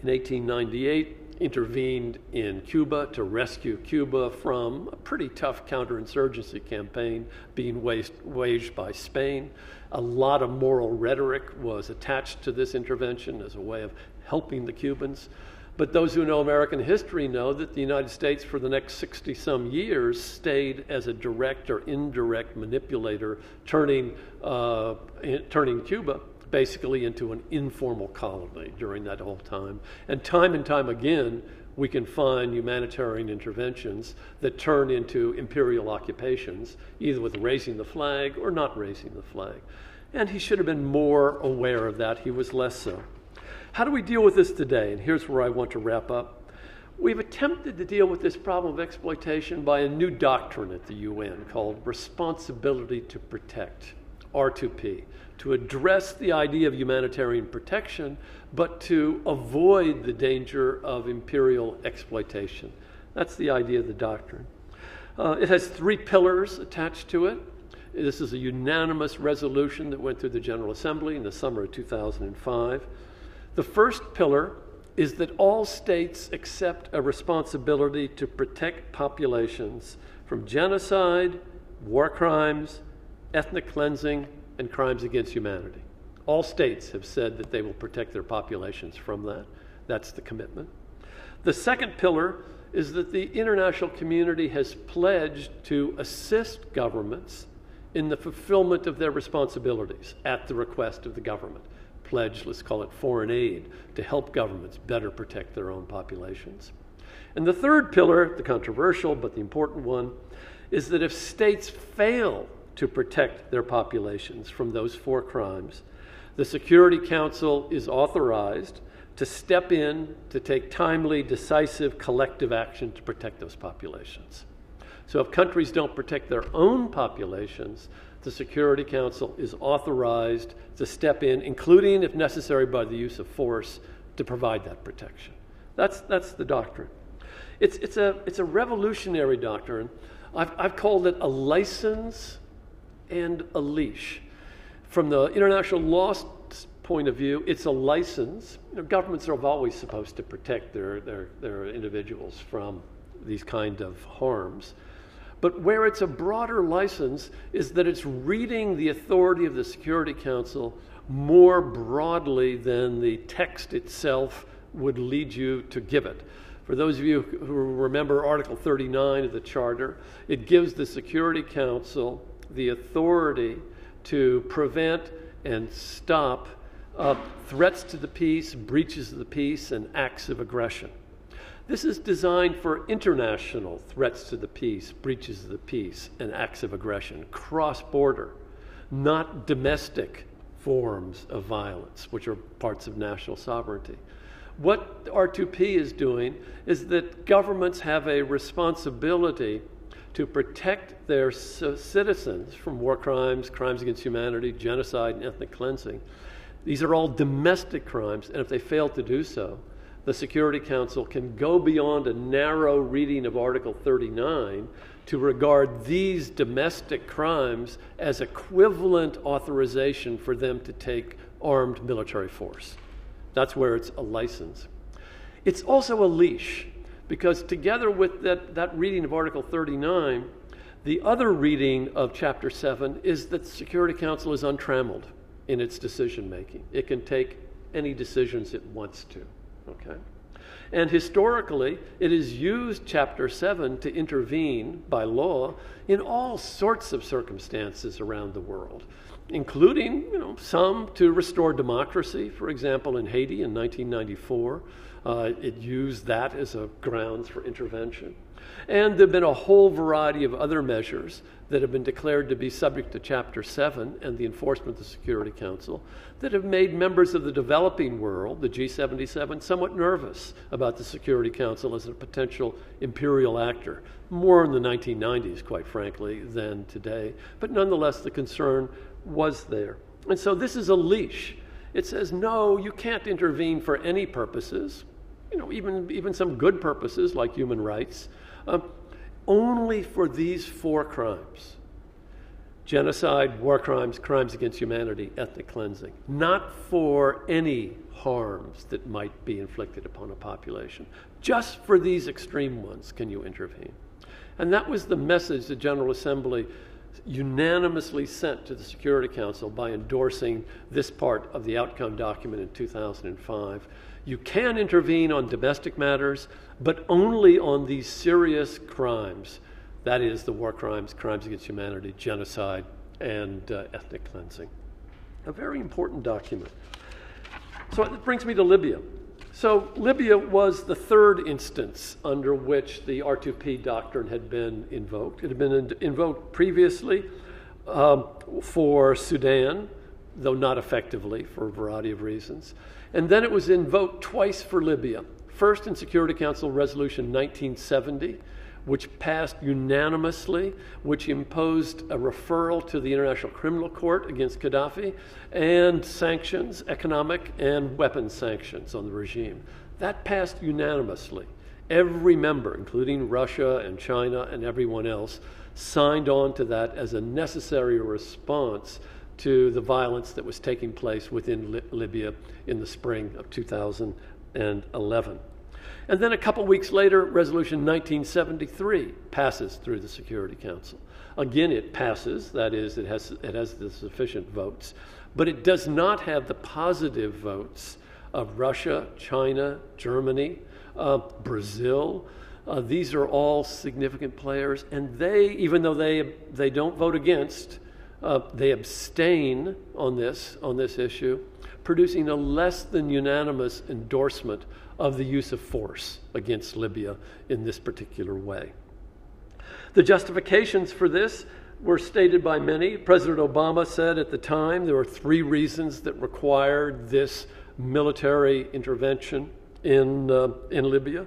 in 1898, intervened in Cuba to rescue Cuba from a pretty tough counterinsurgency campaign being waged by Spain. A lot of moral rhetoric was attached to this intervention as a way of helping the Cubans. But those who know American history know that the United States for the next 60-some years stayed as a direct or indirect manipulator, turning Cuba basically into an informal colony during that whole time. And time again, we can find humanitarian interventions that turn into imperial occupations, either with raising the flag or not raising the flag. And he should have been more aware of that. He was less so. How do we deal with this today? And here's where I want to wrap up. We've attempted to deal with this problem of exploitation by a new doctrine at the UN called responsibility to protect, R2P, to address the idea of humanitarian protection, but to avoid the danger of imperial exploitation. That's the idea of the doctrine. It has 3 pillars attached to it. This is a unanimous resolution that went through the General Assembly in the summer of 2005. The first pillar is that all states accept a responsibility to protect populations from genocide, war crimes, ethnic cleansing, and crimes against humanity. All states have said that they will protect their populations from that. That's the commitment. The second pillar is that the international community has pledged to assist governments in the fulfillment of their responsibilities at the request of the government. Pledge, let's call it foreign aid, to help governments better protect their own populations. And the third pillar, the controversial but the important one, is that if states fail to protect their populations from those 4 crimes, the Security Council is authorized to step in to take timely, decisive, collective action to protect those populations. So if countries don't protect their own populations, the Security Council is authorized to step in, including, if necessary, by the use of force, to provide that protection. That's the doctrine. It's a revolutionary doctrine. I've called it a license and a leash. From the international law point of view, it's a license. Governments are always supposed to protect their individuals from these kind of harms. But where it's a broader license is that it's reading the authority of the Security Council more broadly than the text itself would lead you to give it. For those of you who remember Article 39 of the Charter, it gives the Security Council the authority to prevent and stop threats to the peace, breaches of the peace, and acts of aggression. This is designed for international threats to the peace, breaches of the peace, and acts of aggression, cross-border, not domestic forms of violence, which are parts of national sovereignty. What R2P is doing is that governments have a responsibility to protect their citizens from war crimes, crimes against humanity, genocide, and ethnic cleansing. These are all domestic crimes, and if they fail to do so, the Security Council can go beyond a narrow reading of Article 39 to regard these domestic crimes as equivalent authorization for them to take armed military force. That's where it's a license. It's also a leash, because together with that reading of Article 39, the other reading of Chapter 7 is that the Security Council is untrammeled in its decision-making. It can take any decisions it wants to. Okay. And historically, it has used Chapter 7 to intervene by law in all sorts of circumstances around the world, including, some to restore democracy. For example, in Haiti in 1994, it used that as a grounds for intervention. And there have been a whole variety of other measures that have been declared to be subject to Chapter 7 and the enforcement of the Security Council that have made members of the developing world, the G77, somewhat nervous about the Security Council as a potential imperial actor. More in the 1990s, quite frankly, than today. But nonetheless, the concern was there. And so this is a leash. It says, no, you can't intervene for any purposes, even some good purposes like human rights, only for these 4 crimes: genocide, war crimes, crimes against humanity, ethnic cleansing, not for any harms that might be inflicted upon a population. Just for these extreme ones can you intervene. And that was the message the General Assembly unanimously sent to the Security Council by endorsing this part of the outcome document in 2005. You can intervene on domestic matters, but only on these serious crimes. That is, the war crimes, crimes against humanity, genocide, and ethnic cleansing. A very important document. So it brings me to Libya. So Libya was the third instance under which the R2P doctrine had been invoked. It had been invoked previously for Sudan, though not effectively for a variety of reasons. And then it was invoked twice for Libya. First in Security Council Resolution 1970, which passed unanimously, which imposed a referral to the International Criminal Court against Gaddafi and sanctions, economic and weapons sanctions on the regime. That passed unanimously. Every member, including Russia and China and everyone else, signed on to that as a necessary response to the violence that was taking place within Libya in the spring of 2011. And then a couple weeks later, Resolution 1973 passes through the Security Council. Again, it passes, that is, it has the sufficient votes, but it does not have the positive votes of Russia, China, Germany, Brazil. These are all significant players, and they, even though they don't vote against, they abstain on this issue, producing a less than unanimous endorsement of the use of force against Libya in this particular way. The justifications for this were stated by many. President Obama said at the time there were 3 reasons that required this military intervention in Libya.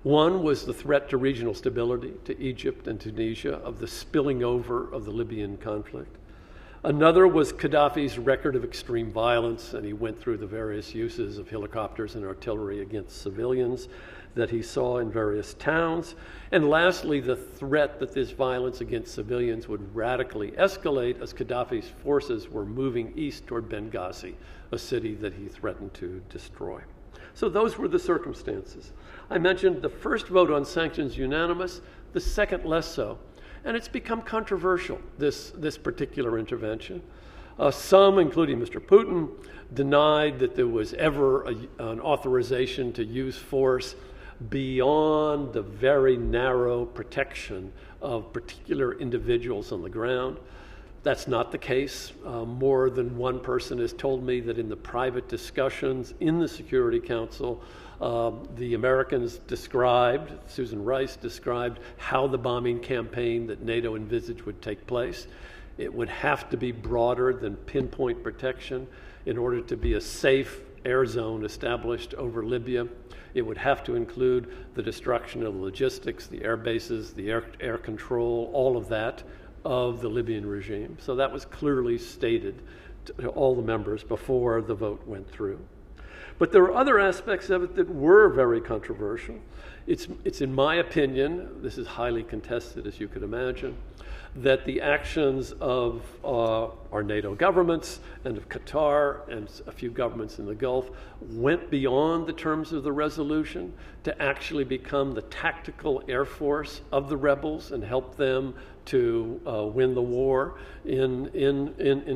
One was the threat to regional stability, to Egypt and Tunisia, of the spilling over of the Libyan conflict. Another was Gaddafi's record of extreme violence, and he went through the various uses of helicopters and artillery against civilians that he saw in various towns. And lastly, the threat that this violence against civilians would radically escalate as Gaddafi's forces were moving east toward Benghazi, a city that he threatened to destroy. So those were the circumstances. I mentioned the first vote on sanctions unanimous, the second less so. And it's become controversial, this particular intervention. Some, including Mr. Putin, denied that there was ever an authorization to use force beyond the very narrow protection of particular individuals on the ground. That's not the case. More than one person has told me that in the private discussions in the Security Council, the Americans described, Susan Rice described, how the bombing campaign that NATO envisaged would take place. It would have to be broader than pinpoint protection in order to be a safe air zone established over Libya. It would have to include the destruction of logistics, the air bases, the air control, all of that of the Libyan regime. So that was clearly stated to all the members before the vote went through. But there are other aspects of it that were very controversial. It's in my opinion, this is highly contested as you could imagine, that the actions of our NATO governments and of Qatar and a few governments in the Gulf went beyond the terms of the resolution to actually become the tactical air force of the rebels and help them to win the war in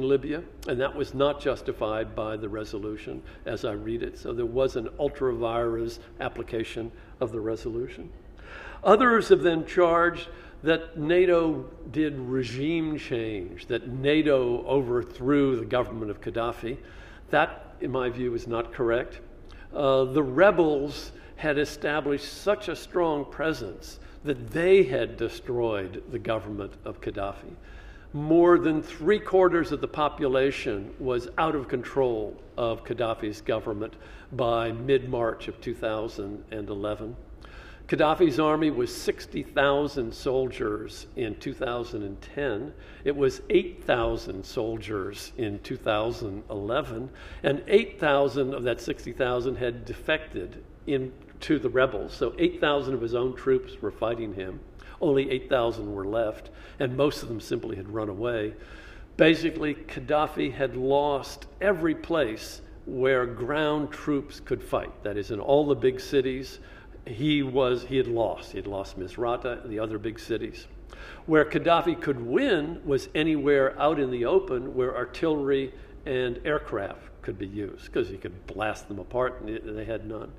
Libya. And that was not justified by the resolution as I read it. So there was an ultra vires application of the resolution. Others have then charged that NATO did regime change, that NATO overthrew the government of Gaddafi. That, in my view, is not correct. The rebels had established such a strong presence that they had destroyed the government of Gaddafi. More than 3/4 of the population was out of control of Gaddafi's government by mid-March of 2011. Gaddafi's army was 60,000 soldiers in 2010. It was 8,000 soldiers in 2011, and 8,000 of that 60,000 had defected to the rebels. So 8,000 of his own troops were fighting him. Only 8,000 were left, and most of them simply had run away. Basically, Gaddafi had lost every place where ground troops could fight. That is, in all the big cities, he had lost. He had lost Misrata and the other big cities. Where Gaddafi could win was anywhere out in the open where artillery and aircraft could be used, because he could blast them apart, and they had none.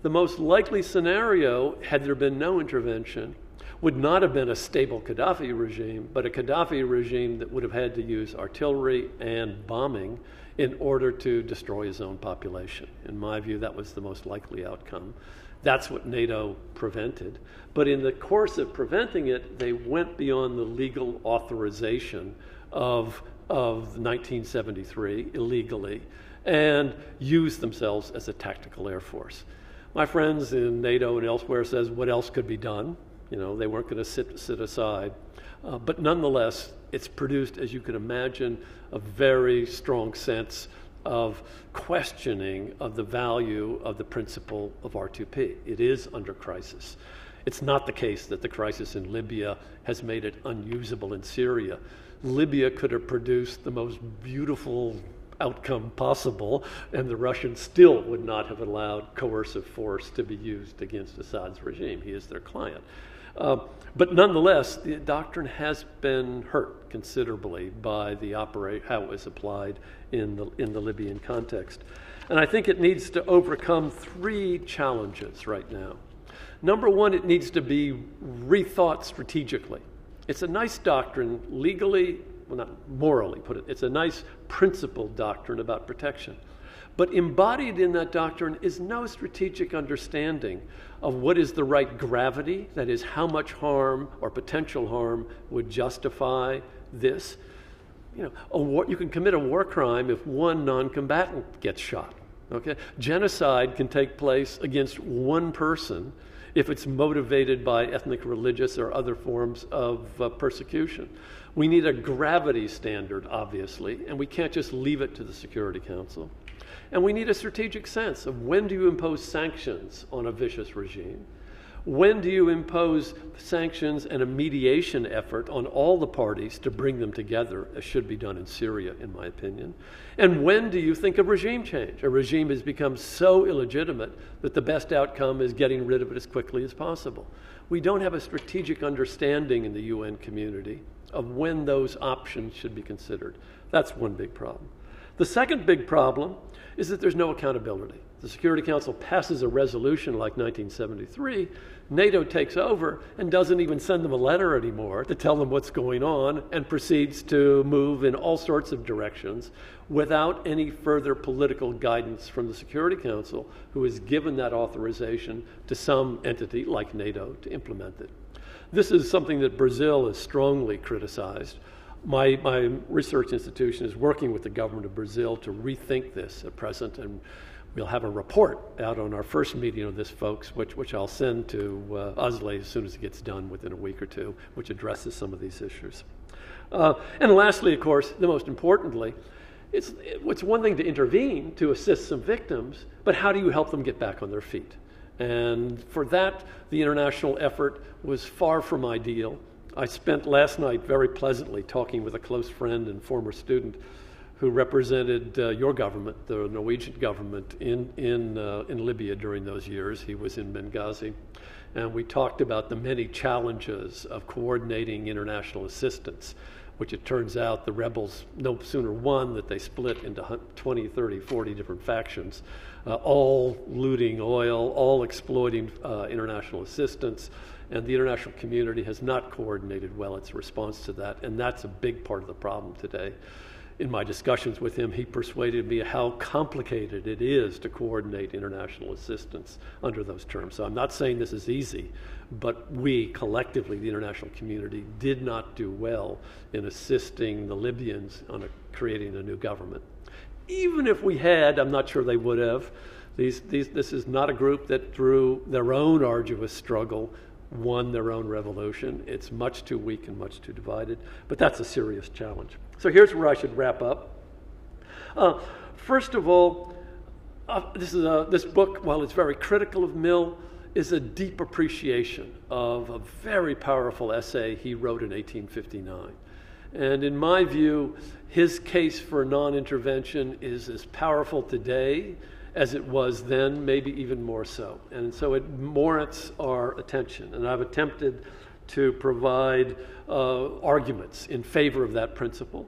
The most likely scenario, had there been no intervention, would not have been a stable Gaddafi regime, but a Gaddafi regime that would have had to use artillery and bombing in order to destroy his own population. In my view, that was the most likely outcome. That's what NATO prevented. But in the course of preventing it, they went beyond the legal authorization of 1973 illegally and used themselves as a tactical air force. My friends in NATO and elsewhere says, what else could be done? You know, they weren't going to sit aside. But nonetheless, it's produced, as you can imagine, a very strong sense of questioning of the value of the principle of R2P. It is under crisis. It's not the case that the crisis in Libya has made it unusable in Syria. Libya could have produced the most beautiful outcome possible, and the Russians still would not have allowed coercive force to be used against Assad's regime. He is their client. But nonetheless, the doctrine has been hurt considerably by how it was applied in the Libyan context. And I think it needs to overcome three challenges right now. Number one, it needs to be rethought strategically. It's a nice doctrine legally, well, not morally, it's a nice principled doctrine about protection. But embodied in that doctrine is no strategic understanding of what is the right gravity, that is, how much harm or potential harm would justify this. You know, you can commit a war crime if one non-combatant gets shot. Okay? Genocide can take place against one person if it's motivated by ethnic, religious, or other forms of persecution. We need a gravity standard, obviously, and we can't just leave it to the Security Council. And we need a strategic sense of when do you impose sanctions on a vicious regime? When do you impose sanctions and a mediation effort on all the parties to bring them together, as should be done in Syria, in my opinion? And when do you think of regime change? A regime has become so illegitimate that the best outcome is getting rid of it as quickly as possible. We don't have a strategic understanding in the UN community of when those options should be considered. That's one big problem. The second big problem is that there's no accountability. The Security Council passes a resolution like 1973, NATO takes over and doesn't even send them a letter anymore to tell them what's going on, and proceeds to move in all sorts of directions without any further political guidance from the Security Council, who has given that authorization to some entity like NATO to implement it. This is something that Brazil has strongly criticized. My research institution is working with the government of Brazil to rethink this at present, and we'll have a report out on our first meeting of this, folks, which I'll send to Usley as soon as it gets done within a week or two, which addresses some of these issues. And lastly, of course, the most importantly, it's one thing to intervene, to assist some victims, but how do you help them get back on their feet? And for that, the international effort was far from ideal. I spent last night very pleasantly talking with a close friend and former student who represented your government, the Norwegian government, in Libya during those years. He was in Benghazi. And we talked about the many challenges of coordinating international assistance, which it turns out the rebels no sooner won that they split into 20, 30, 40 different factions, all looting oil, all exploiting international assistance. And the international community has not coordinated well its response to that, and that's a big part of the problem today. In my discussions with him, he persuaded me how complicated it is to coordinate international assistance under those terms. So I'm not saying this is easy, but we collectively, the international community, did not do well in assisting the Libyans on creating a new government. Even if we had, I'm not sure they would have. This is not a group that through their own arduous struggle won their own revolution. It's much too weak and much too divided, but that's a serious challenge. So here's where I should wrap up. First of all, this book, while it's very critical of Mill, is a deep appreciation of a very powerful essay he wrote in 1859. And in my view, his case for non-intervention is as powerful today as it was then, maybe even more so. And so it warrants our attention. And I've attempted to provide arguments in favor of that principle.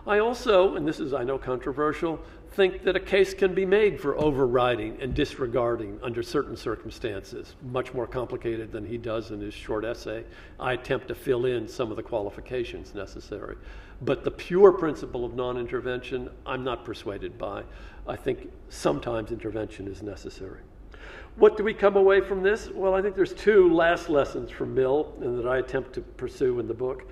I also, and this is, I know, controversial, think that a case can be made for overriding and disregarding under certain circumstances, much more complicated than he does in his short essay. I attempt to fill in some of the qualifications necessary. But the pure principle of non-intervention, I'm not persuaded by. I think sometimes intervention is necessary. What do we come away from this? Well, I think there's two last lessons from Mill and that I attempt to pursue in the book.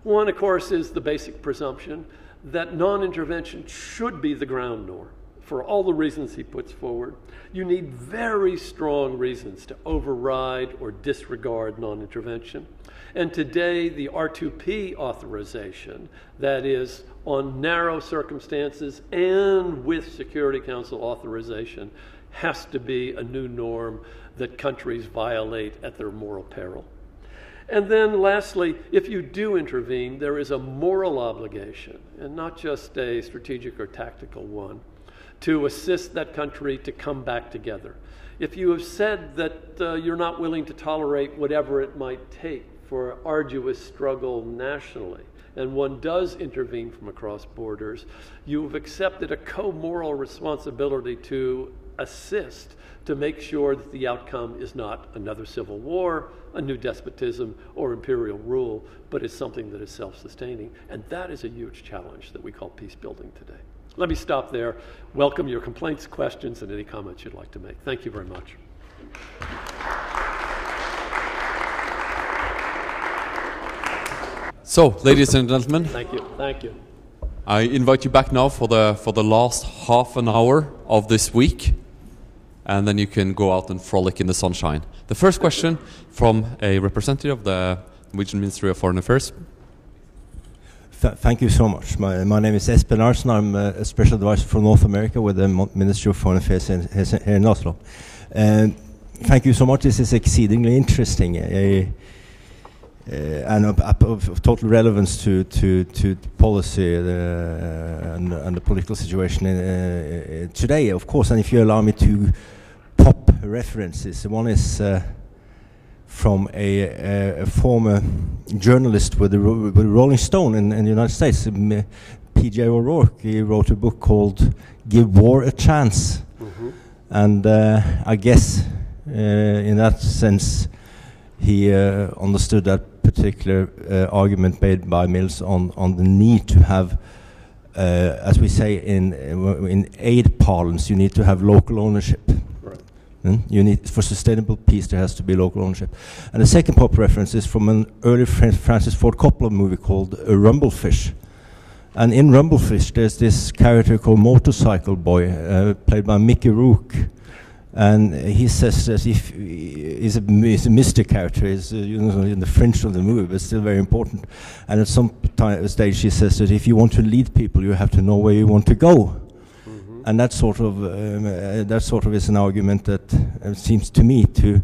One, of course, is the basic presumption that non-intervention should be the ground norm for all the reasons he puts forward. You need very strong reasons to override or disregard non-intervention. And today, the R2P authorization, that is, on narrow circumstances and with Security Council authorization, has to be a new norm that countries violate at their moral peril. And then lastly, if you do intervene, there is a moral obligation, and not just a strategic or tactical one, to assist that country to come back together. If you have said that you're not willing to tolerate whatever it might take for arduous struggle nationally, and one does intervene from across borders, you've accepted a co-moral responsibility to assist to make sure that the outcome is not another civil war, a new despotism, or imperial rule, but is something that is self-sustaining. And that is a huge challenge that we call peace building today. Let me stop there. Welcome your complaints, questions, and any comments you'd like to make. Thank you very much. So, ladies and gentlemen, Thank you. Thank you. I invite you back now for the last half an hour of this week, and then you can go out and frolic in the sunshine. The first question from a representative of the Norwegian Ministry of Foreign Affairs. Thank you so much. My name is Espen Larsen. I'm a special advisor for North America with the Ministry of Foreign Affairs here in Oslo. Thank you so much. This is exceedingly interesting and of total relevance to policy and the political situation today, of course. And if you allow me to pop references, one is from a former journalist with the Rolling Stone in the United States, P.J. O'Rourke. He wrote a book called "Give War a Chance," and I guess in that sense he understood that particular argument made by Mills on the need to have, as we say in aid parlance, you need to have local ownership. You need, for sustainable peace, there has to be local ownership. And the second pop reference is from an early Francis Ford Coppola movie called Rumblefish. And in Rumblefish, there's this character called Motorcycle Boy, played by Mickey Rourke. And he says that if he's a mystic character, he's in the fringe of the movie, but still very important. And at some stage, he says that if you want to lead people, you have to know where you want to go. And that sort of is an argument that seems to me to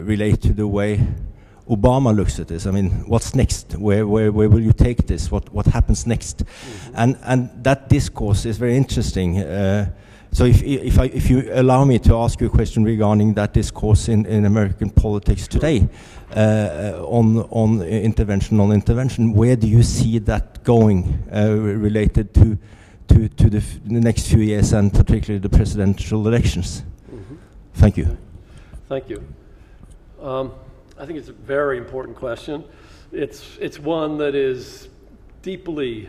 relate to the way Obama looks at this. I mean, what's next? Where will you take this? What happens next? And that discourse is very interesting. So if you allow me to ask you a question regarding that discourse in American politics today, on intervention, non-intervention, where do you see that going related to the next few years and particularly the presidential elections? Thank you. Thank you. I think it's a very important question. It's one that is deeply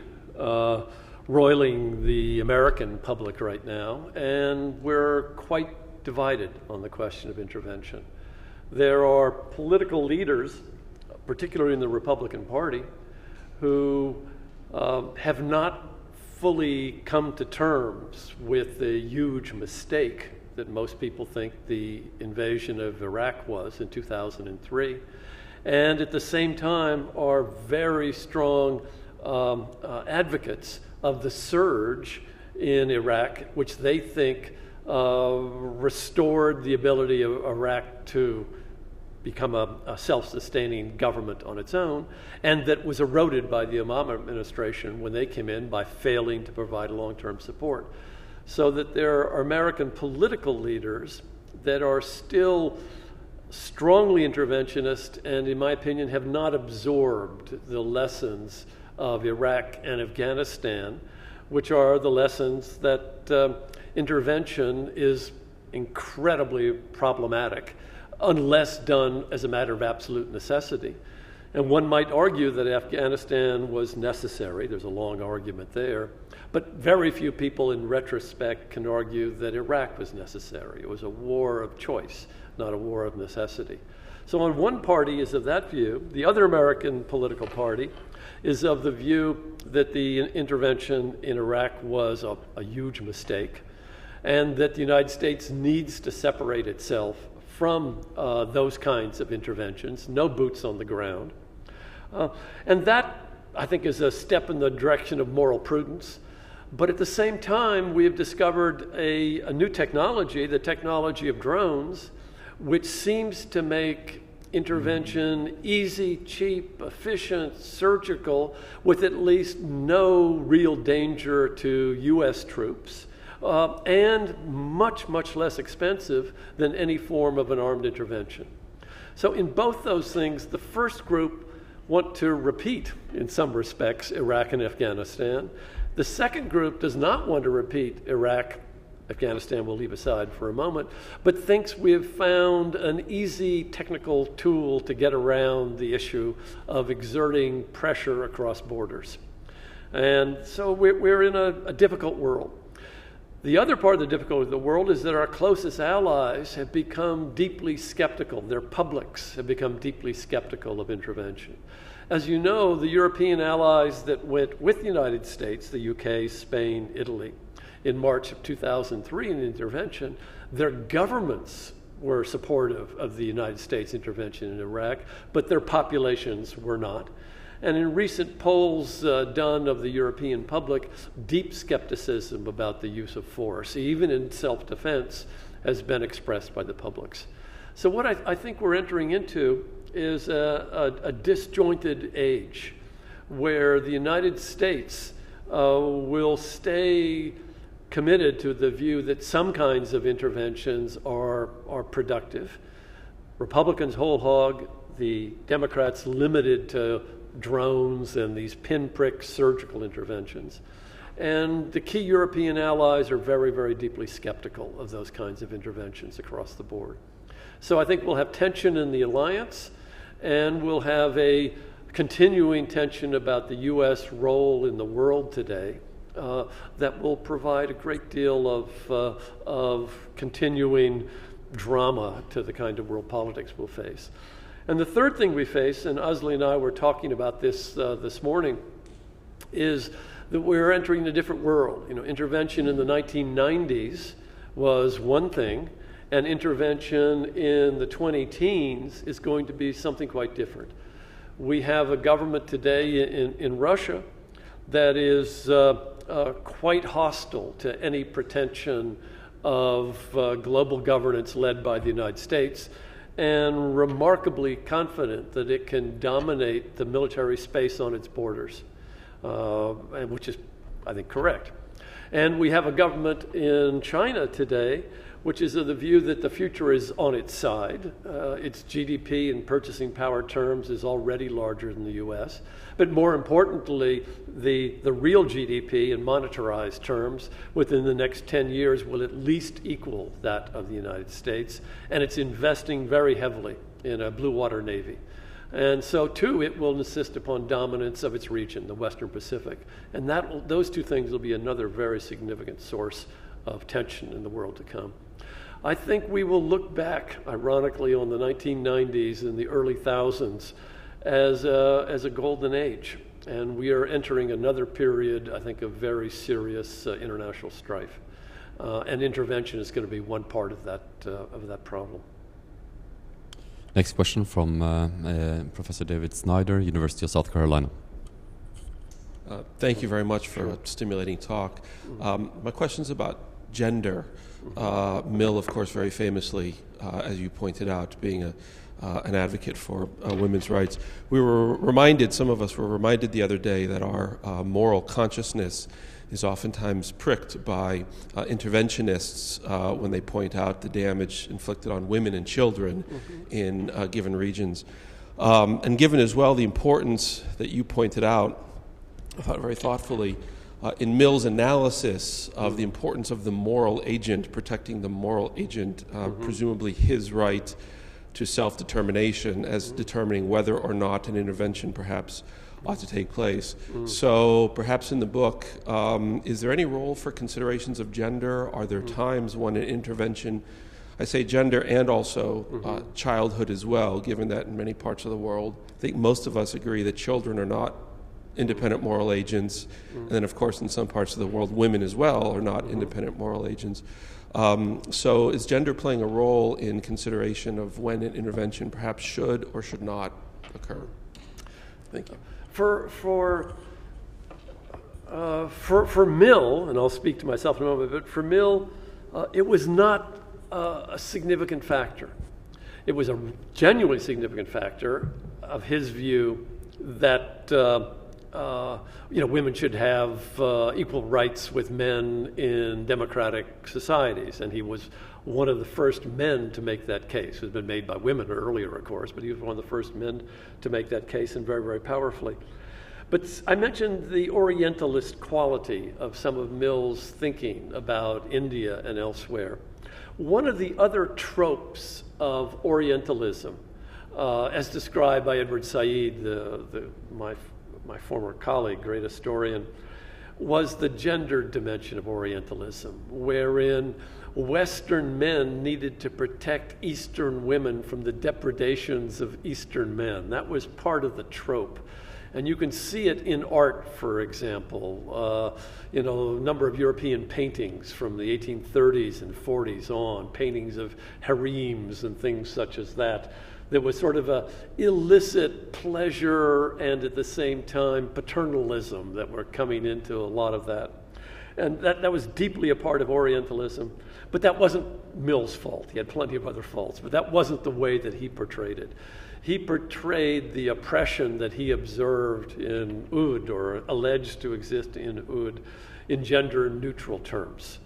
roiling the American public right now, and we're quite divided on the question of intervention. There are political leaders, particularly in the Republican Party, who have not fully come to terms with the huge mistake that most people think the invasion of Iraq was in 2003, and at the same time are very strong advocates of the surge in Iraq, which they think restored the ability of Iraq to become a self-sustaining government on its own, and that was eroded by the Obama administration when they came in by failing to provide long-term support. So that there are American political leaders that are still strongly interventionist and, in my opinion, have not absorbed the lessons of Iraq and Afghanistan, which are the lessons that intervention is incredibly problematic unless done as a matter of absolute necessity. And one might argue that Afghanistan was necessary. There's a long argument there. But very few people in retrospect can argue that Iraq was necessary. It was a war of choice, not a war of necessity. So on one party is of that view. The other American political party is of the view that the intervention in Iraq was a huge mistake, and that the United States needs to separate itself from those kinds of interventions, no boots on the ground. And that, I think, is a step in the direction of moral prudence. But at the same time, we have discovered a new technology, the technology of drones, which seems to make intervention easy, cheap, efficient, surgical, with at least no real danger to U.S. troops, and much, much less expensive than any form of an armed intervention. So in both those things, the first group want to repeat, in some respects, Iraq and Afghanistan. The second group does not want to repeat Iraq. Afghanistan we'll leave aside for a moment, but thinks we have found an easy technical tool to get around the issue of exerting pressure across borders. And so we're in a difficult world. The other part of the difficulty of the world is that our closest allies have become deeply skeptical. Their publics have become deeply skeptical of intervention. As you know, the European allies that went with the United States, the UK, Spain, Italy, in March of 2003 in the intervention, their governments were supportive of the United States intervention in Iraq, but their populations were not. And in recent polls done of the European public, deep skepticism about the use of force, even in self-defense, has been expressed by the publics. So what I think we're entering into is a disjointed age where the United States will stay committed to the view that some kinds of interventions are productive. Republicans whole hog, the Democrats limited to drones and these pinprick surgical interventions. And the key European allies are very, very deeply skeptical of those kinds of interventions across the board. So I think we'll have tension in the alliance, and we'll have a continuing tension about the U.S. role in the world today that will provide a great deal of continuing drama to the kind of world politics we'll face. And the third thing we face, and Azli and I were talking about this this morning, is that we're entering a different world. You know, intervention in the 1990s was one thing, and intervention in the 20-teens is going to be something quite different. We have a government today in Russia that is quite hostile to any pretension of global governance led by the United States, and remarkably confident that it can dominate the military space on its borders, which is, I think, correct. And we have a government in China today which is of the view that the future is on its side. Its GDP in purchasing power terms is already larger than the US. But more importantly, the real GDP in monetarized terms within the next 10 years will at least equal that of the United States. And it's investing very heavily in a blue water navy. And so, too, it will insist upon dominance of its region, the Western Pacific. And those two things will be another very significant source of tension in the world to come. I think we will look back, ironically, on the 1990s and the early thousands as a golden age. And we are entering another period, I think, of very serious international strife. And intervention is going to be one part of that problem. Next question from Professor David Snyder, University of South Carolina. Thank you very much for a stimulating talk. My question is about gender. Mill, of course, very famously, as you pointed out, being an advocate for women's rights. We were reminded, some of us were reminded the other day, that our moral consciousness is oftentimes pricked by interventionists when they point out the damage inflicted on women and children in given regions. And given as well the importance that you pointed out, I thought very thoughtfully, in Mill's analysis of the importance of the moral agent, protecting the moral agent, presumably his right to self-determination as determining whether or not an intervention perhaps ought to take place. So perhaps in the book, is there any role for considerations of gender? Are there times when an intervention, I say gender and also childhood as well, given that in many parts of the world, I think most of us agree that children are not independent moral agents, and then of course in some parts of the world women as well are not independent moral agents. So is gender playing a role in consideration of when an intervention perhaps should or should not occur? Thank you. For Mill, and I'll speak to myself in a moment, but for Mill, it was not a significant factor. It was a genuinely significant factor of his view that women should have equal rights with men in democratic societies, and he was one of the first men to make that case. It has been made by women earlier, of course, but he was one of the first men to make that case, and very, very powerfully. But I mentioned the Orientalist quality of some of Mill's thinking about India and elsewhere. One of the other tropes of Orientalism, as described by Edward Said, my former colleague, great historian, was the gender dimension of Orientalism, wherein Western men needed to protect Eastern women from the depredations of Eastern men. That was part of the trope. And you can see it in art, for example. A number of European paintings from the 1830s and 40s on, paintings of harems and things such as that. There was sort of a illicit pleasure and at the same time paternalism that were coming into a lot of that. And that was deeply a part of Orientalism. But that wasn't Mill's fault. He had plenty of other faults, but that wasn't the way that he portrayed it. He portrayed the oppression that he observed in Oud, or alleged to exist in Oud, in gender-neutral terms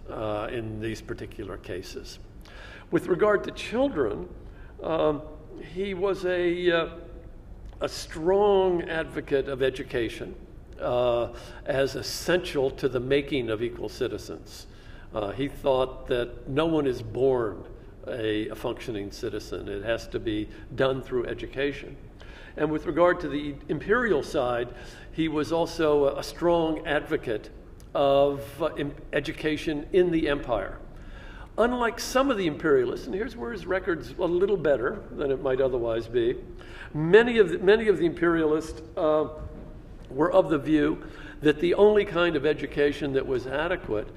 in these particular cases. With regard to children, he was a strong advocate of education as essential to the making of equal citizens. He thought that no one is born a functioning citizen. It has to be done through education. And with regard to the imperial side, he was also a strong advocate of education in the empire. Unlike some of the imperialists, and here's where his record's a little better than it might otherwise be, many of the imperialists were of the view that the only kind of education that was adequate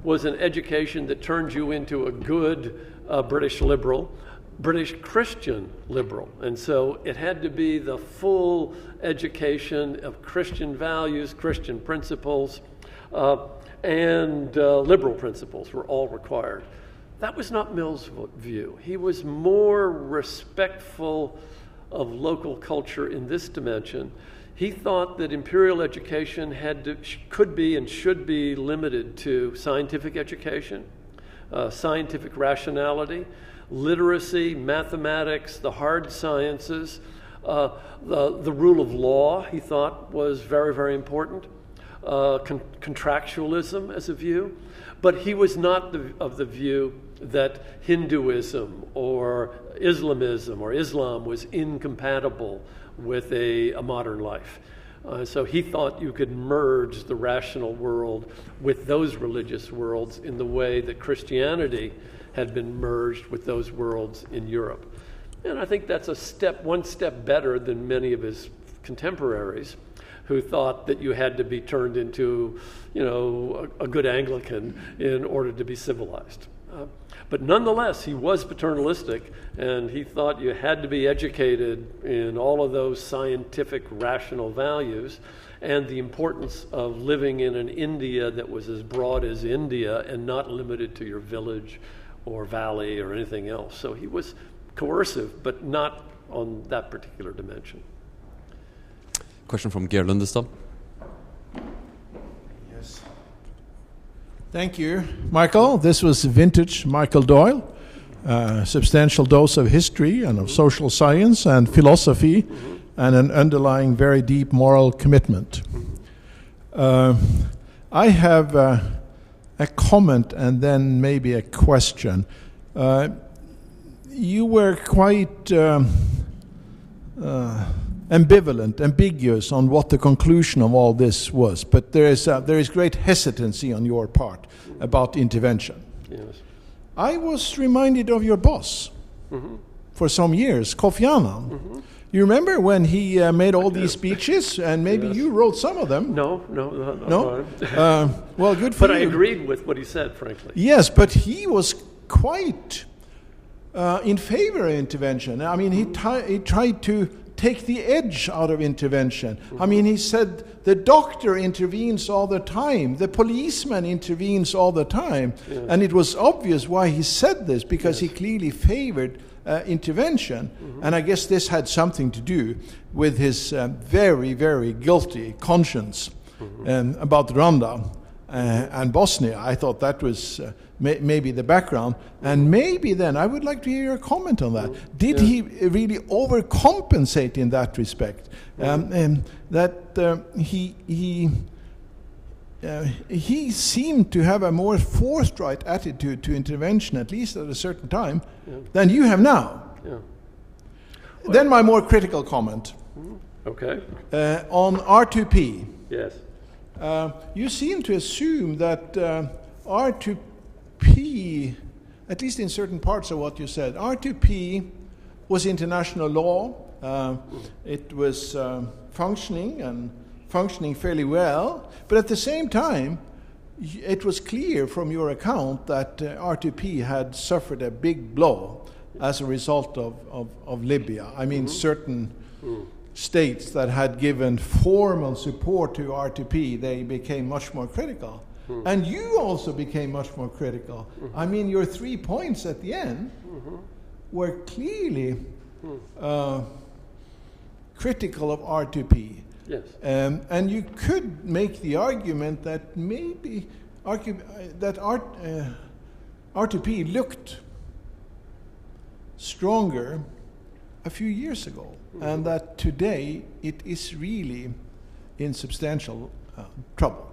was an education that turned you into a good British liberal, British Christian liberal. And so it had to be the full education of Christian values, Christian principles, and liberal principles were all required. That was not Mill's view. He was more respectful of local culture in this dimension. He thought that imperial education could be and should be limited to scientific education, scientific rationality, literacy, mathematics, the hard sciences, the rule of law, he thought, was very, very important, contractualism as a view. But he was not of the view that Hinduism or Islamism or Islam was incompatible with a modern life. So he thought you could merge the rational world with those religious worlds in the way that Christianity had been merged with those worlds in Europe. And I think that's one step better than many of his contemporaries who thought that you had to be turned into, a good Anglican in order to be civilized. But nonetheless, he was paternalistic, and he thought you had to be educated in all of those scientific, rational values, and the importance of living in an India that was as broad as India and not limited to your village or valley or anything else. So he was coercive, but not on that particular dimension. Question from Geir Lundestad. Yes. Thank you, Michael. This was vintage Michael Doyle. Substantial dose of history and of social science and philosophy, and an underlying very deep moral commitment. I have a comment and then maybe a question. You were quite ambivalent, ambiguous on what the conclusion of all this was, but there is great hesitancy on your part about intervention. Yes. I was reminded of your boss for some years, Kofi Annan. You remember when he made all these speeches, and maybe you wrote some of them? No. Well, good for but you. I agreed with what he said, frankly. Yes, but he was quite in favor of intervention. I mean, he tried to take the edge out of intervention. I mean, he said the doctor intervenes all the time, the policeman intervenes all the time. Yes. And it was obvious why he said this, because he clearly favored intervention. And I guess this had something to do with his very, very guilty conscience about Rwanda and Bosnia. I thought that was maybe the background. And maybe then, I would like to hear your comment on that. Did he really overcompensate in that respect? He seemed to have a more forthright attitude to intervention, at least at a certain time, than you have now. Yeah. Then my more critical comment. Okay. On R2P. Yes. You seem to assume that R2P, at least in certain parts of what you said, R2P was international law. It was functioning fairly well, but at the same time, it was clear from your account that R2P had suffered a big blow as a result of Libya. I mean, certain states that had given formal support to R2P, they became much more critical. And you also became much more critical. I mean, your 3 points at the end were clearly critical of R2P. Yes. And you could make the argument that maybe R2P looked stronger a few years ago, and that today it is really in substantial trouble.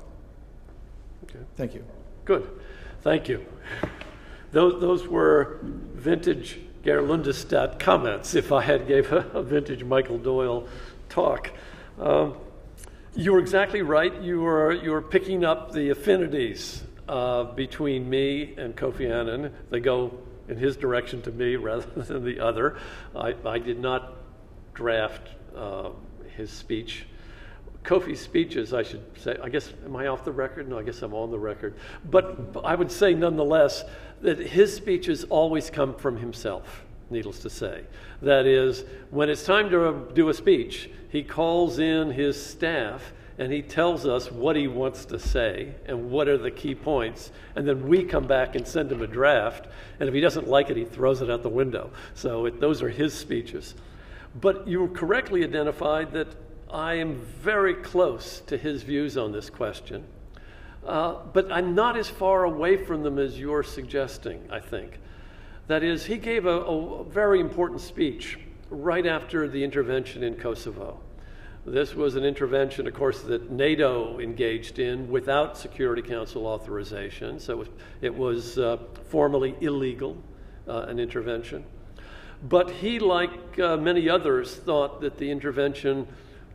Okay. Thank you. Good. Thank you. Those were vintage Geir Lundestad comments, if I had gave a vintage Michael Doyle talk. You were exactly right. You were picking up the affinities between me and Kofi Annan. They go in his direction to me rather than the other. I did not draft his speech. Kofi's speeches, I should say, I guess, am I off the record? No, I guess I'm on the record. But I would say nonetheless that his speeches always come from himself, needless to say. That is, when it's time to do a speech, he calls in his staff and he tells us what he wants to say and what are the key points, and then we come back and send him a draft, and if he doesn't like it, he throws it out the window. So those are his speeches. But you correctly identified that I am very close to his views on this question, but I'm not as far away from them as you're suggesting, I think. That is, he gave a very important speech right after the intervention in Kosovo. This was an intervention, of course, that NATO engaged in without Security Council authorization, so it was formally illegal, an intervention. But he, like many others, thought that the intervention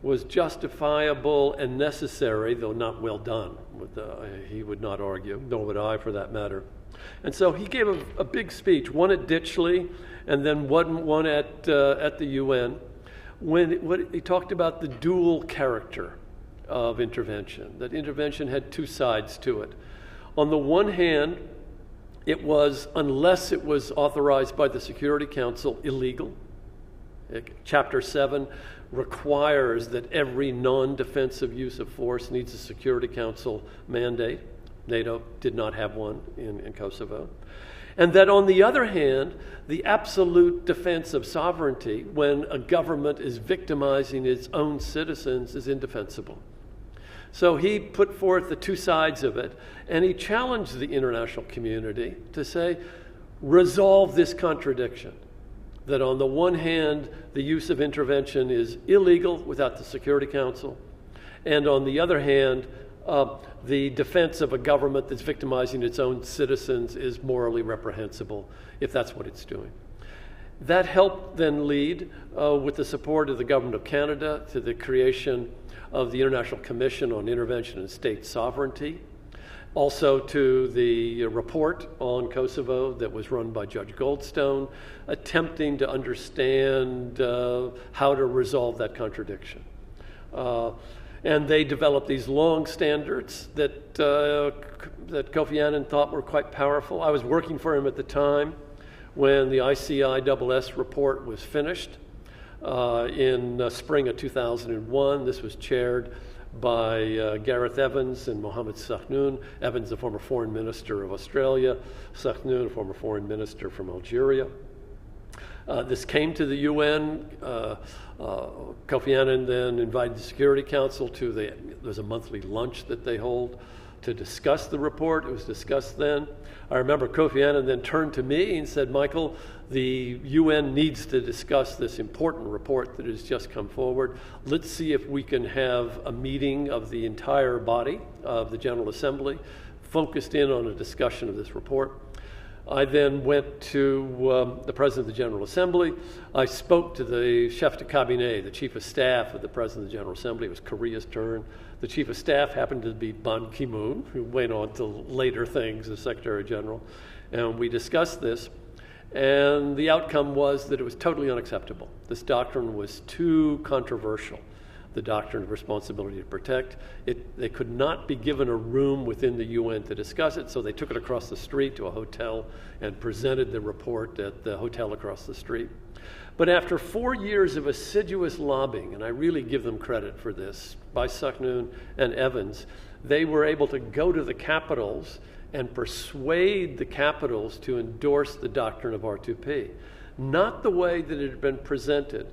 was justifiable and necessary, though not well done. He would not argue, nor would I for that matter. And so he gave a big speech, one at Ditchley and then one at the UN, when he talked about the dual character of intervention, that intervention had two sides to it. On the one hand, it was, unless it was authorized by the Security Council, illegal. Chapter 7 requires that every non-defensive use of force needs a Security Council mandate. NATO did not have one in Kosovo. And that on the other hand, the absolute defense of sovereignty when a government is victimizing its own citizens is indefensible. So he put forth the two sides of it, and he challenged the international community to say, resolve this contradiction. That on the one hand, the use of intervention is illegal without the Security Council, and on the other hand, the defense of a government that's victimizing its own citizens is morally reprehensible if that's what it's doing. That helped then lead, with the support of the Government of Canada, to the creation of the International Commission on Intervention and State Sovereignty, also to the report on Kosovo that was run by Judge Goldstone, attempting to understand how to resolve that contradiction. And they developed these long standards that Kofi Annan thought were quite powerful. I was working for him at the time when the ICISS report was finished in spring of 2001. This was chaired by Gareth Evans and Mohammed Sakhnoun. Evans, the former foreign minister of Australia, Sakhnoun, a former foreign minister from Algeria. This came to the UN. Kofi Annan then invited the Security Council to there's a monthly lunch that they hold to discuss the report. It was discussed then. I remember Kofi Annan then turned to me and said, Michael, the UN needs to discuss this important report that has just come forward. Let's see if we can have a meeting of the entire body of the General Assembly focused in on a discussion of this report. I then went to the President of the General Assembly. I spoke to the chef de cabinet, the Chief of Staff of the President of the General Assembly. It was Korea's turn. The Chief of Staff happened to be Ban Ki-moon, who went on to later things as Secretary General. And we discussed this. And the outcome was that it was totally unacceptable. This doctrine was too controversial. The doctrine of responsibility to protect. They could not be given a room within the UN to discuss it, so they took it across the street to a hotel and presented the report at the hotel across the street. But after 4 years of assiduous lobbying, and I really give them credit for this, by Sakhnoun and Evans, they were able to go to the capitals and persuade the capitals to endorse the doctrine of R2P. Not the way that it had been presented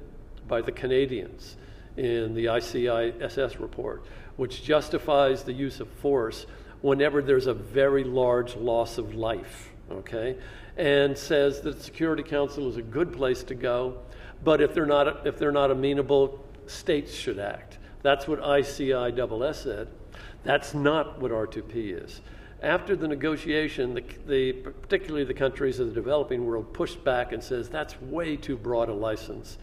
by the Canadians in the ICISS report, which justifies the use of force whenever there's a very large loss of life, okay? And says that the Security Council is a good place to go, but if they're not amenable, states should act. That's what ICISS said. That's not what R2P is. After the negotiation, particularly the countries of the developing world pushed back and says that's way too broad a license.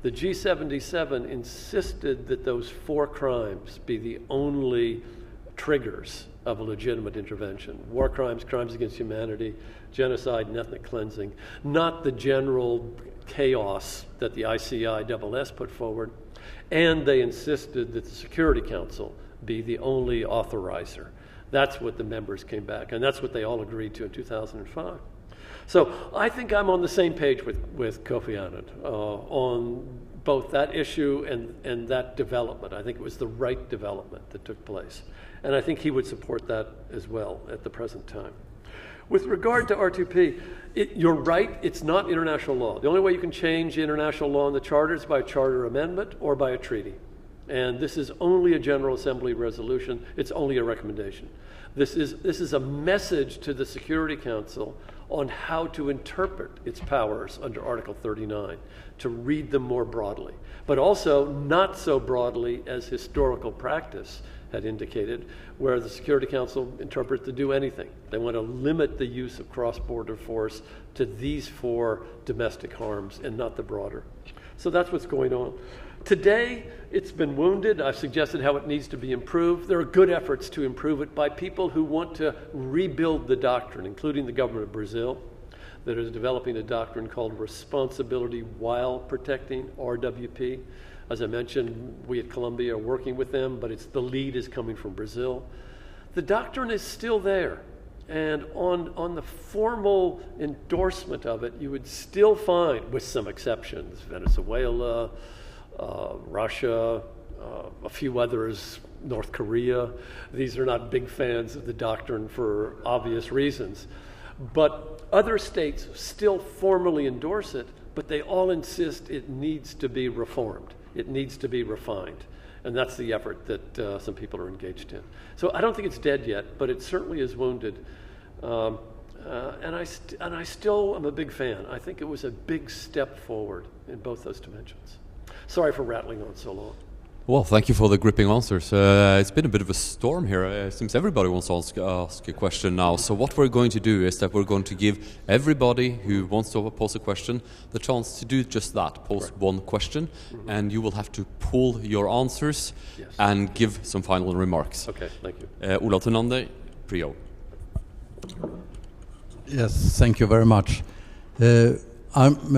The G77 insisted that those 4 crimes be the only triggers of a legitimate intervention. War crimes, crimes against humanity, genocide, and ethnic cleansing. Not the general chaos that the ICISS put forward. And they insisted that the Security Council be the only authorizer. That's what the members came back, and that's what they all agreed to in 2005. So I think I'm on the same page with Kofi Annan on both that issue and that development. I think it was the right development that took place. And I think he would support that as well at the present time. With regard to R2P, you're right, it's not international law. The only way you can change international law in the Charter is by a Charter amendment or by a treaty. And this is only a General Assembly resolution. It's only a recommendation. This is a message to the Security Council on how to interpret its powers under Article 39, to read them more broadly, but also not so broadly as historical practice had indicated, where the Security Council interprets to do anything. They want to limit the use of cross-border force to these 4 domestic harms and not the broader. So that's what's going on. Today, it's been wounded. I've suggested how it needs to be improved. There are good efforts to improve it by people who want to rebuild the doctrine, including the government of Brazil, that is developing a doctrine called responsibility while protecting, RWP. As I mentioned, we at Columbia are working with them, but the lead is coming from Brazil. The doctrine is still there. And on the formal endorsement of it, you would still find, with some exceptions, Venezuela, Russia, a few others, North Korea. These are not big fans of the doctrine for obvious reasons. But other states still formally endorse it, but they all insist it needs to be reformed. It needs to be refined. And that's the effort that some people are engaged in. So I don't think it's dead yet, but it certainly is wounded. And I still am a big fan. I think it was a big step forward in both those dimensions. Sorry for rattling on so long. Well, thank you for the gripping answers. It's been a bit of a storm here. It seems everybody wants to ask a question now. So what we're going to do is that we're going to give everybody who wants to pose a question the chance to do just that, pose one question, and you will have to pull your answers and give some final remarks. Okay, thank you. Ola Tunander, Prio. Yes, thank you very much. I'm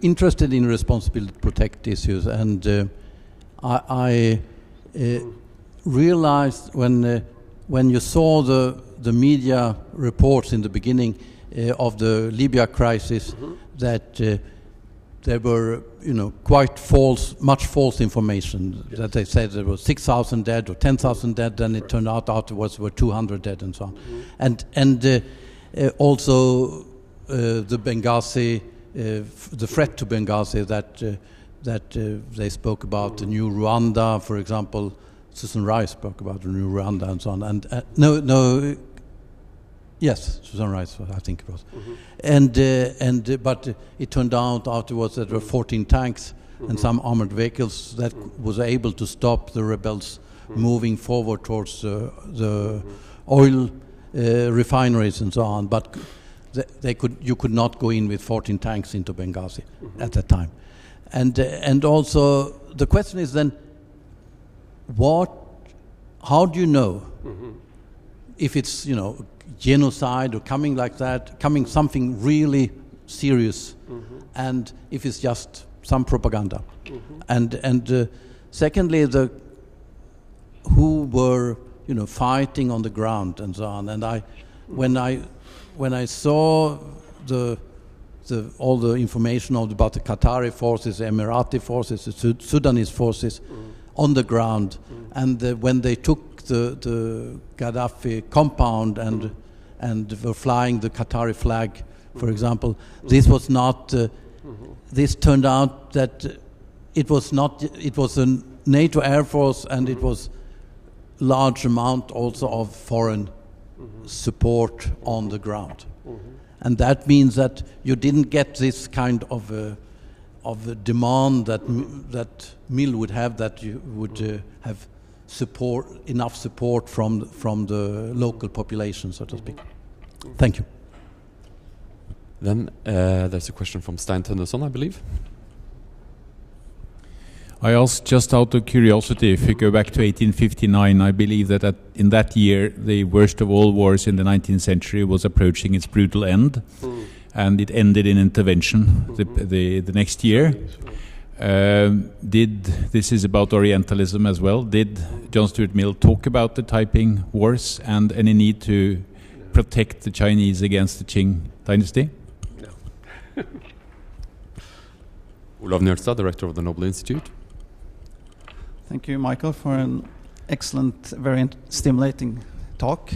interested in responsibility to protect issues, and I realized when you saw the media reports in the beginning of the Libya crisis that there were quite much false information. That they said there were 6,000 dead or 10,000 dead, then it turned out afterwards were 200 dead and so on. And also the Benghazi, the threat to Benghazi that they spoke about the new Rwanda, for example. Susan Rice spoke about the new Rwanda and so on. And yes, Susan Rice, I think it was. But it turned out afterwards that there were 14 tanks and some armored vehicles that was able to stop the rebels moving forward towards the oil refineries and so on. But you could not go in with 14 tanks into Benghazi at that time. And also the question is then, how do you know if it's genocide or coming like that, coming something really serious, and if it's just some propaganda? And secondly, who were fighting on the ground and so on. And when I saw all the information about the Qatari forces, the Emirati forces, the Sudanese forces on the ground, and when they took the Gaddafi compound and were flying the Qatari flag, for example, this was not. This turned out that it was not. It was a NATO air force, and it was large amount also of foreign support on the ground. And that means that you didn't get this kind of a demand that Mill would have, that you would have enough support from the local population, so to speak. Thank you. Then there's a question from Stein Tønneson, I believe. I asked just out of curiosity, if you go back to 1859, I believe that in that year, the worst of all wars in the 19th century was approaching its brutal end, and it ended in intervention the next year. This is about Orientalism as well. Did John Stuart Mill talk about the Taiping Wars and any need to protect the Chinese against the Qing dynasty? No. Olav Njølstad, Director of the Nobel Institute. Thank you, Michael, for an excellent, very stimulating talk.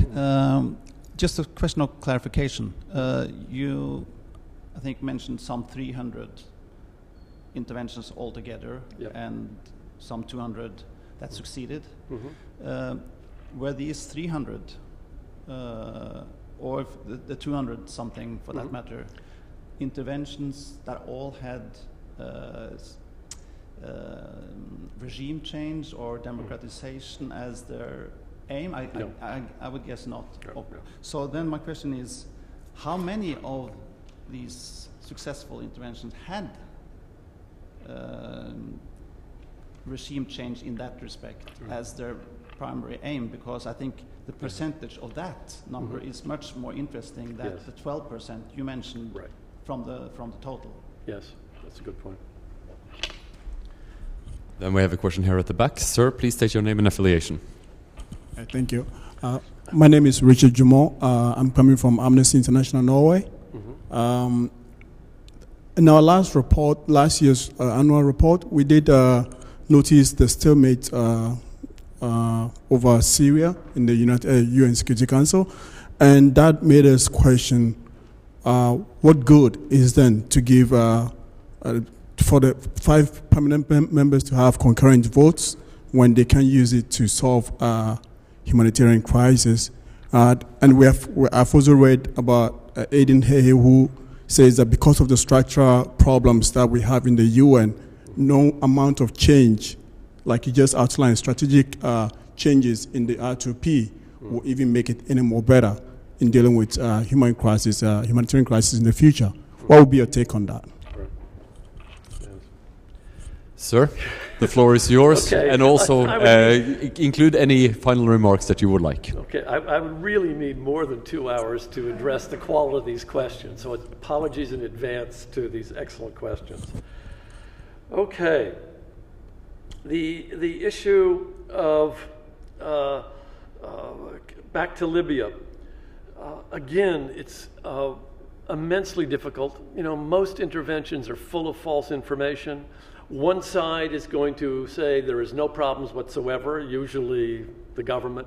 Just a question of clarification. You, I think, mentioned some 300 interventions altogether, and some 200 that succeeded. Were these 300, or the 200 something for that matter, interventions that all had regime change or democratization as their aim? I would guess not. No. So then my question is, how many of these successful interventions had regime change in that respect as their primary aim? Because I think the percentage of that number is much more interesting than the 12% you mentioned from the total. Yes, that's a good point. Then we have a question here at the back. Sir, please state your name and affiliation. Thank you. My name is Richard Jumon. I'm coming from Amnesty International Norway. In our last report, last year's annual report, we did notice the stalemate over Syria in the UN Security Council, and that made us question what good is then to give for the 5 permanent members to have concurrent votes when they can use it to solve humanitarian crisis. And I've also read about Aiden Hehe, who says that because of the structural problems that we have in the UN, no amount of change, like you just outlined, strategic changes in the R2P will even make it any more better in dealing with humanitarian crisis in the future. What would be your take on that? Sir, the floor is yours. Okay. And also include any final remarks that you would like. Okay, I would really need more than 2 hours to address the quality of these questions, so apologies in advance to these excellent questions. Okay, the issue of back to Libya. Again, it's immensely difficult. You know, most interventions are full of false information. One side is going to say there is no problems whatsoever, usually the government.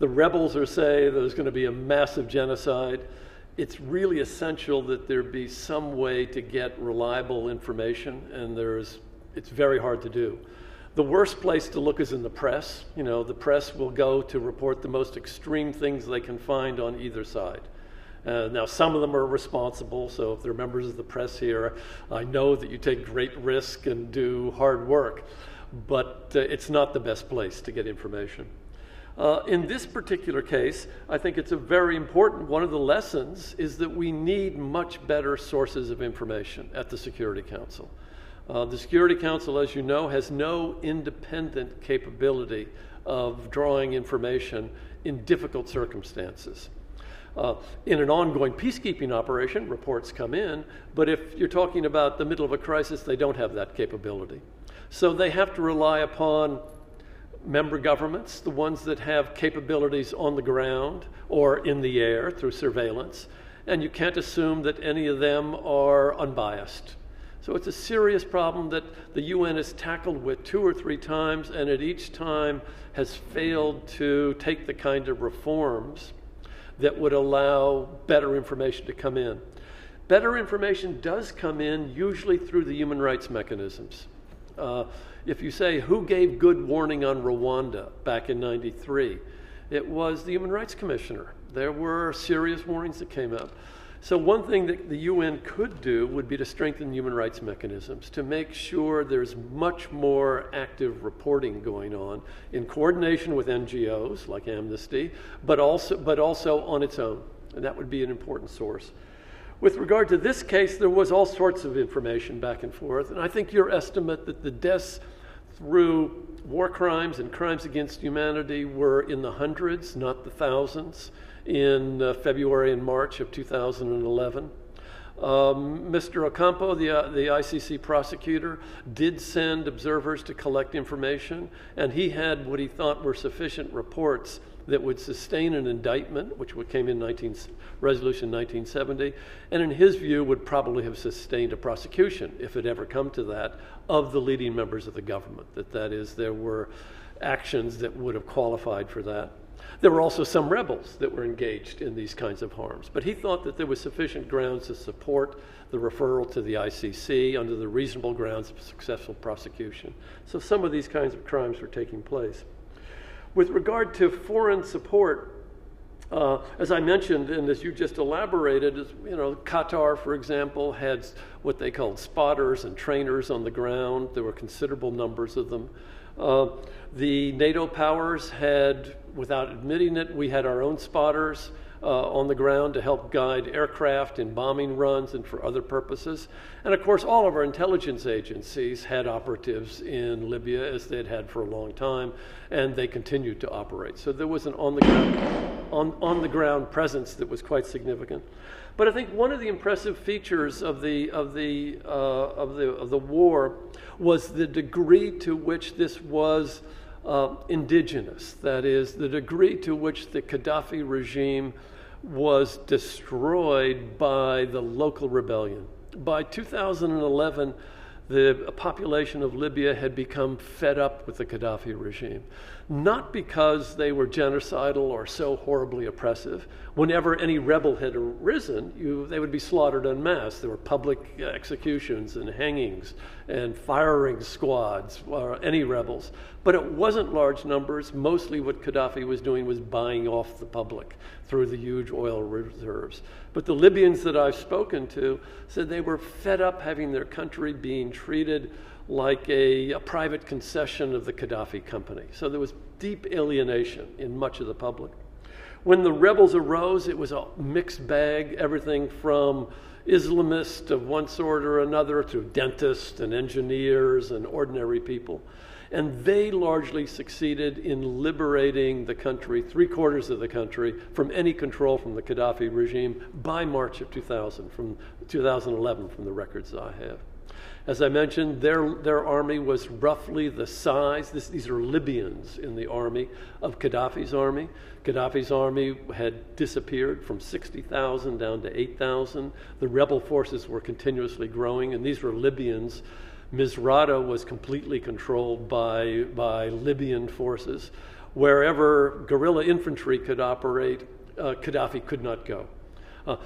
The rebels are saying there's going to be a massive genocide. It's really essential that there be some way to get reliable information, and it's very hard to do. The worst place to look is in the press. You know, the press will go to report the most extreme things they can find on either side. Now, some of them are responsible, so if there are members of the press here, I know that you take great risk and do hard work, but it's not the best place to get information. In this particular case, I think it's a very important, one of the lessons is that we need much better sources of information at the Security Council. The Security Council, as you know, has no independent capability of drawing information in difficult circumstances. In an ongoing peacekeeping operation, reports come in, but if you're talking about the middle of a crisis, they don't have that capability. So they have to rely upon member governments, the ones that have capabilities on the ground or in the air through surveillance, and you can't assume that any of them are unbiased. So it's a serious problem that the UN has tackled with 2 or 3 times, and at each time has failed to take the kind of reforms that would allow better information to come in. Better information does come in usually through the human rights mechanisms. If you say, who gave good warning on Rwanda back in '93? It was the Human Rights Commissioner. There were serious warnings that came up. So one thing that the UN could do would be to strengthen human rights mechanisms, to make sure there's much more active reporting going on in coordination with NGOs like Amnesty, but also on its own. And that would be an important source. With regard to this case, there was all sorts of information back and forth. And I think your estimate that the deaths through war crimes and crimes against humanity were in the hundreds, not the thousands, in February and March of 2011. Mr. Ocampo, the ICC prosecutor, did send observers to collect information, and he had what he thought were sufficient reports that would sustain an indictment, which came in Resolution 1970, and in his view would probably have sustained a prosecution, if it ever come to that, of the leading members of the government, that is, there were actions that would have qualified for that. There were also some rebels that were engaged in these kinds of harms, but he thought that there was sufficient grounds to support the referral to the ICC under the reasonable grounds of successful prosecution. So some of these kinds of crimes were taking place. With regard to foreign support, as I mentioned, and as you just elaborated, Qatar, for example, had what they called spotters and trainers on the ground. There were considerable numbers of them. The NATO powers had, without admitting it, we had our own spotters on the ground to help guide aircraft in bombing runs and for other purposes. And of course, all of our intelligence agencies had operatives in Libya, as they'd had for a long time, and they continued to operate. So there was an on the ground presence that was quite significant. But I think one of the impressive features of the war was the degree to which this was indigenous. That is, the degree to which the Gaddafi regime was destroyed by the local rebellion. By 2011, the population of Libya had become fed up with the Gaddafi regime, not because they were genocidal or so horribly oppressive. Whenever any rebel had arisen, they would be slaughtered en masse. There were public executions and hangings and firing squads, or any rebels. But it wasn't large numbers. Mostly what Gaddafi was doing was buying off the public through the huge oil reserves. But the Libyans that I've spoken to said they were fed up having their country being treated like a private concession of the Gaddafi company. So there was deep alienation in much of the public. When the rebels arose, it was a mixed bag, everything from Islamists of one sort or another to dentists and engineers and ordinary people. And they largely succeeded in liberating the country, 3/4 of the country, from any control from the Gaddafi regime by March of 2011, from the records I have. As I mentioned, their army was roughly the size, these are Libyans in the army, of Gaddafi's army. Gaddafi's army had disappeared from 60,000 down to 8,000. The rebel forces were continuously growing, and these were Libyans. Misrata was completely controlled by Libyan forces. Wherever guerrilla infantry could operate, Gaddafi could not go.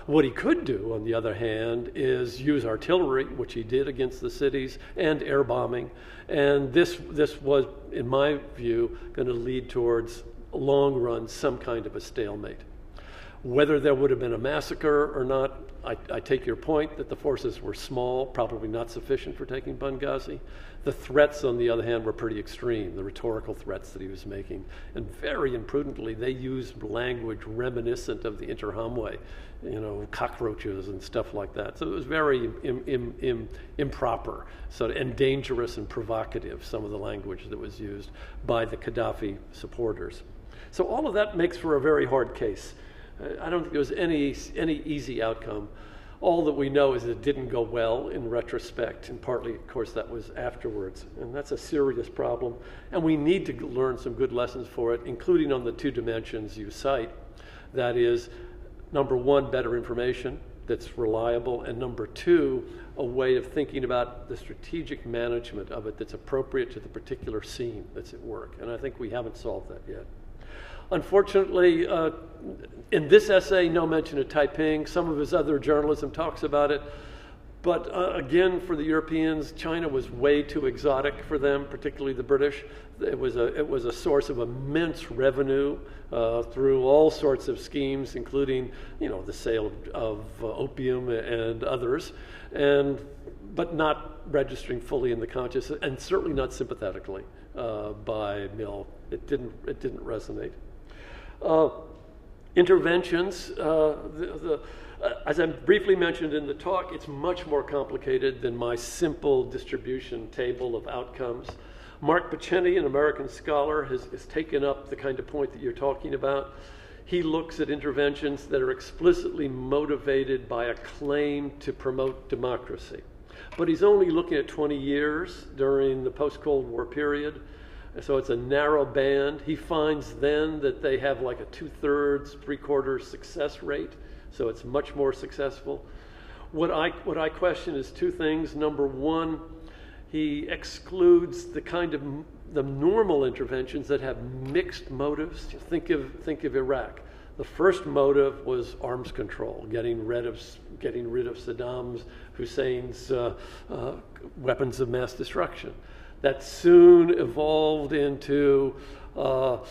What he could do, on the other hand, is use artillery, which he did against the cities, and air bombing. And this was, in my view, going to lead towards, long run, some kind of a stalemate. Whether there would have been a massacre or not, I take your point that the forces were small, probably not sufficient for taking Benghazi. The threats, on the other hand, were pretty extreme, the rhetorical threats that he was making. And very imprudently, they used language reminiscent of the Interhamwe, cockroaches and stuff like that. So it was very improper, and dangerous and provocative, some of the language that was used by the Gaddafi supporters. So all of that makes for a very hard case. I don't think there was any easy outcome. All that we know is it didn't go well in retrospect, and partly, of course, that was afterwards. And that's a serious problem. And we need to learn some good lessons for it, including on the 2 dimensions you cite. That is, number 1, better information that's reliable, and number 2, a way of thinking about the strategic management of it that's appropriate to the particular scene that's at work. And I think we haven't solved that yet. Unfortunately, in this essay, no mention of Taiping. Some of his other journalism talks about it. But again, for the Europeans, China was way too exotic for them, particularly the British. It was a source of immense revenue through all sorts of schemes, including the sale of opium and others, but not registering fully in the consciousness, and certainly not sympathetically by Mill. It didn't resonate. Interventions, as I briefly mentioned in the talk, it's much more complicated than my simple distribution table of outcomes. Mark Pacini, an American scholar, has taken up the kind of point that you're talking about. He looks at interventions that are explicitly motivated by a claim to promote democracy. But he's only looking at 20 years during the post-Cold War period. So it's a narrow band. He finds then that they have like a 2/3, 3/4 success rate. So it's much more successful. What I question is 2 things. Number 1, he excludes the normal interventions that have mixed motives. Think of Iraq. The first motive was arms control, getting rid of Saddam Hussein's weapons of mass destruction. That soon evolved into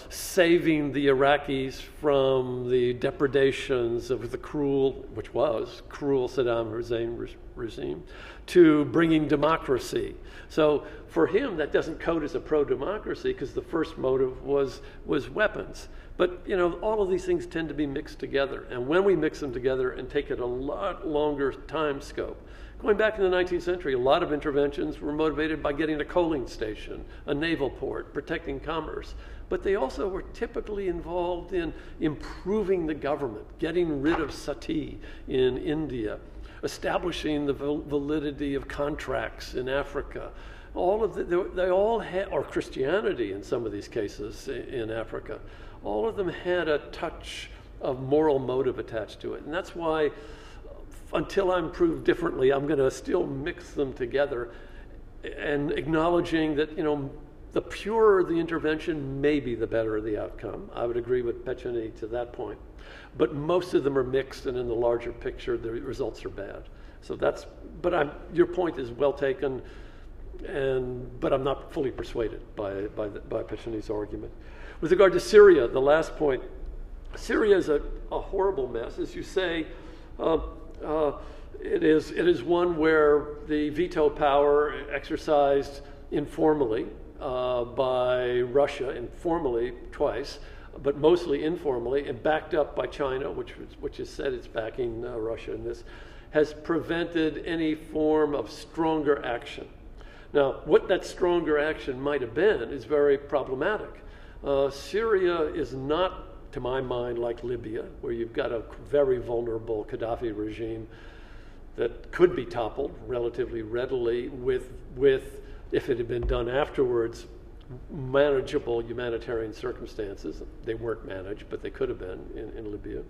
saving the Iraqis from the depredations of the cruel Saddam Hussein regime, to bringing democracy. So for him, that doesn't code as a pro-democracy because the first motive was weapons. But all of these things tend to be mixed together. And when we mix them together and take it a lot longer time scope, going back in the 19th century, a lot of interventions were motivated by getting a coaling station, a naval port, protecting commerce. But they also were typically involved in improving the government, getting rid of sati in India, establishing the validity of contracts in Africa, They all had, or Christianity in some of these cases in Africa, all of them had a touch of moral motive attached to it. And that's why, until I'm proved differently, I'm going to still mix them together and acknowledging that, the purer the intervention, maybe the better the outcome. I would agree with Pecini to that point. But most of them are mixed, and in the larger picture, the results are bad. So your point is well taken, but I'm not fully persuaded by Pecini's argument. With regard to Syria, the last point, Syria is a horrible mess. As you say, it is one where the veto power exercised informally by Russia, informally twice, but mostly informally, and backed up by China, which has said it's backing Russia in this, has prevented any form of stronger action. Now, what that stronger action might have been is very problematic. Syria is not, to my mind, like Libya, where you've got a very vulnerable Gaddafi regime that could be toppled relatively readily with if it had been done afterwards, manageable humanitarian circumstances. They weren't managed, but they could have been in Libya.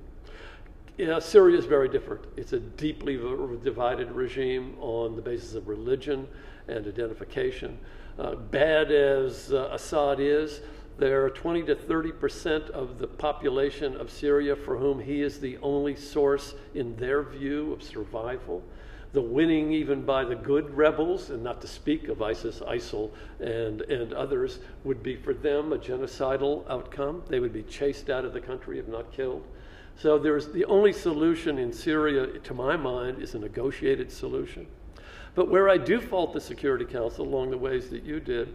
Syria is very different. It's a deeply divided regime on the basis of religion and identification. Bad as Assad is, there are 20 to 30% of the population of Syria for whom he is the only source, in their view, of survival. The winning even by the good rebels, and not to speak of ISIS, ISIL, and others, would be for them a genocidal outcome. They would be chased out of the country if not killed. So the only solution in Syria, to my mind, is a negotiated solution. But where I do fault the Security Council, along the ways that you did,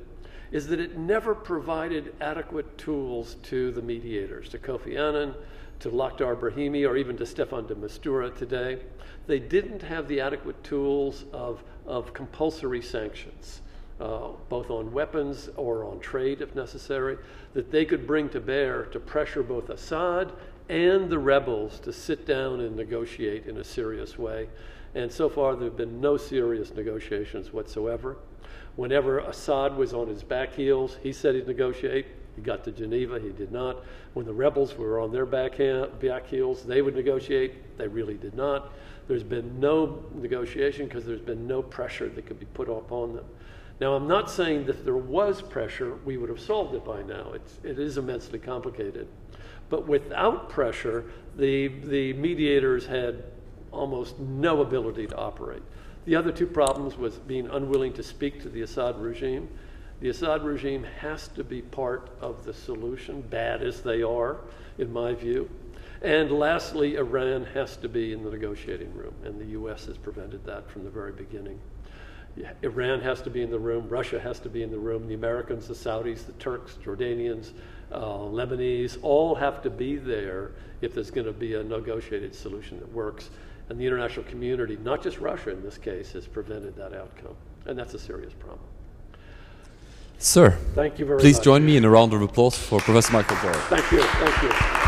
is that it never provided adequate tools to the mediators, to Kofi Annan, to Lakhdar Brahimi, or even to Staffan de Mistura today. They didn't have the adequate tools of compulsory sanctions, both on weapons or on trade, if necessary, that they could bring to bear to pressure both Assad and the rebels to sit down and negotiate in a serious way. And so far, there have been no serious negotiations whatsoever. Whenever Assad was on his back heels, he said he'd negotiate. He got to Geneva, he did not. When the rebels were on their back heels, they would negotiate. They really did not. There's been no negotiation because there's been no pressure that could be put upon them. Now, I'm not saying that if there was pressure, we would have solved it by now. It is immensely complicated. But without pressure, the mediators had almost no ability to operate. The other two problems was being unwilling to speak to the Assad regime. The Assad regime has to be part of the solution, bad as they are, in my view. And lastly, Iran has to be in the negotiating room, and the U.S. has prevented that from the very beginning. Iran has to be in the room, Russia has to be in the room, the Americans, the Saudis, the Turks, Jordanians, Lebanese, all have to be there if there's going to be a negotiated solution that works. And the international community, not just Russia in this case, has prevented that outcome. And that's a serious problem. Sir, thank you very much. Please join me in a round of applause for Professor Michael Doyle. Thank you.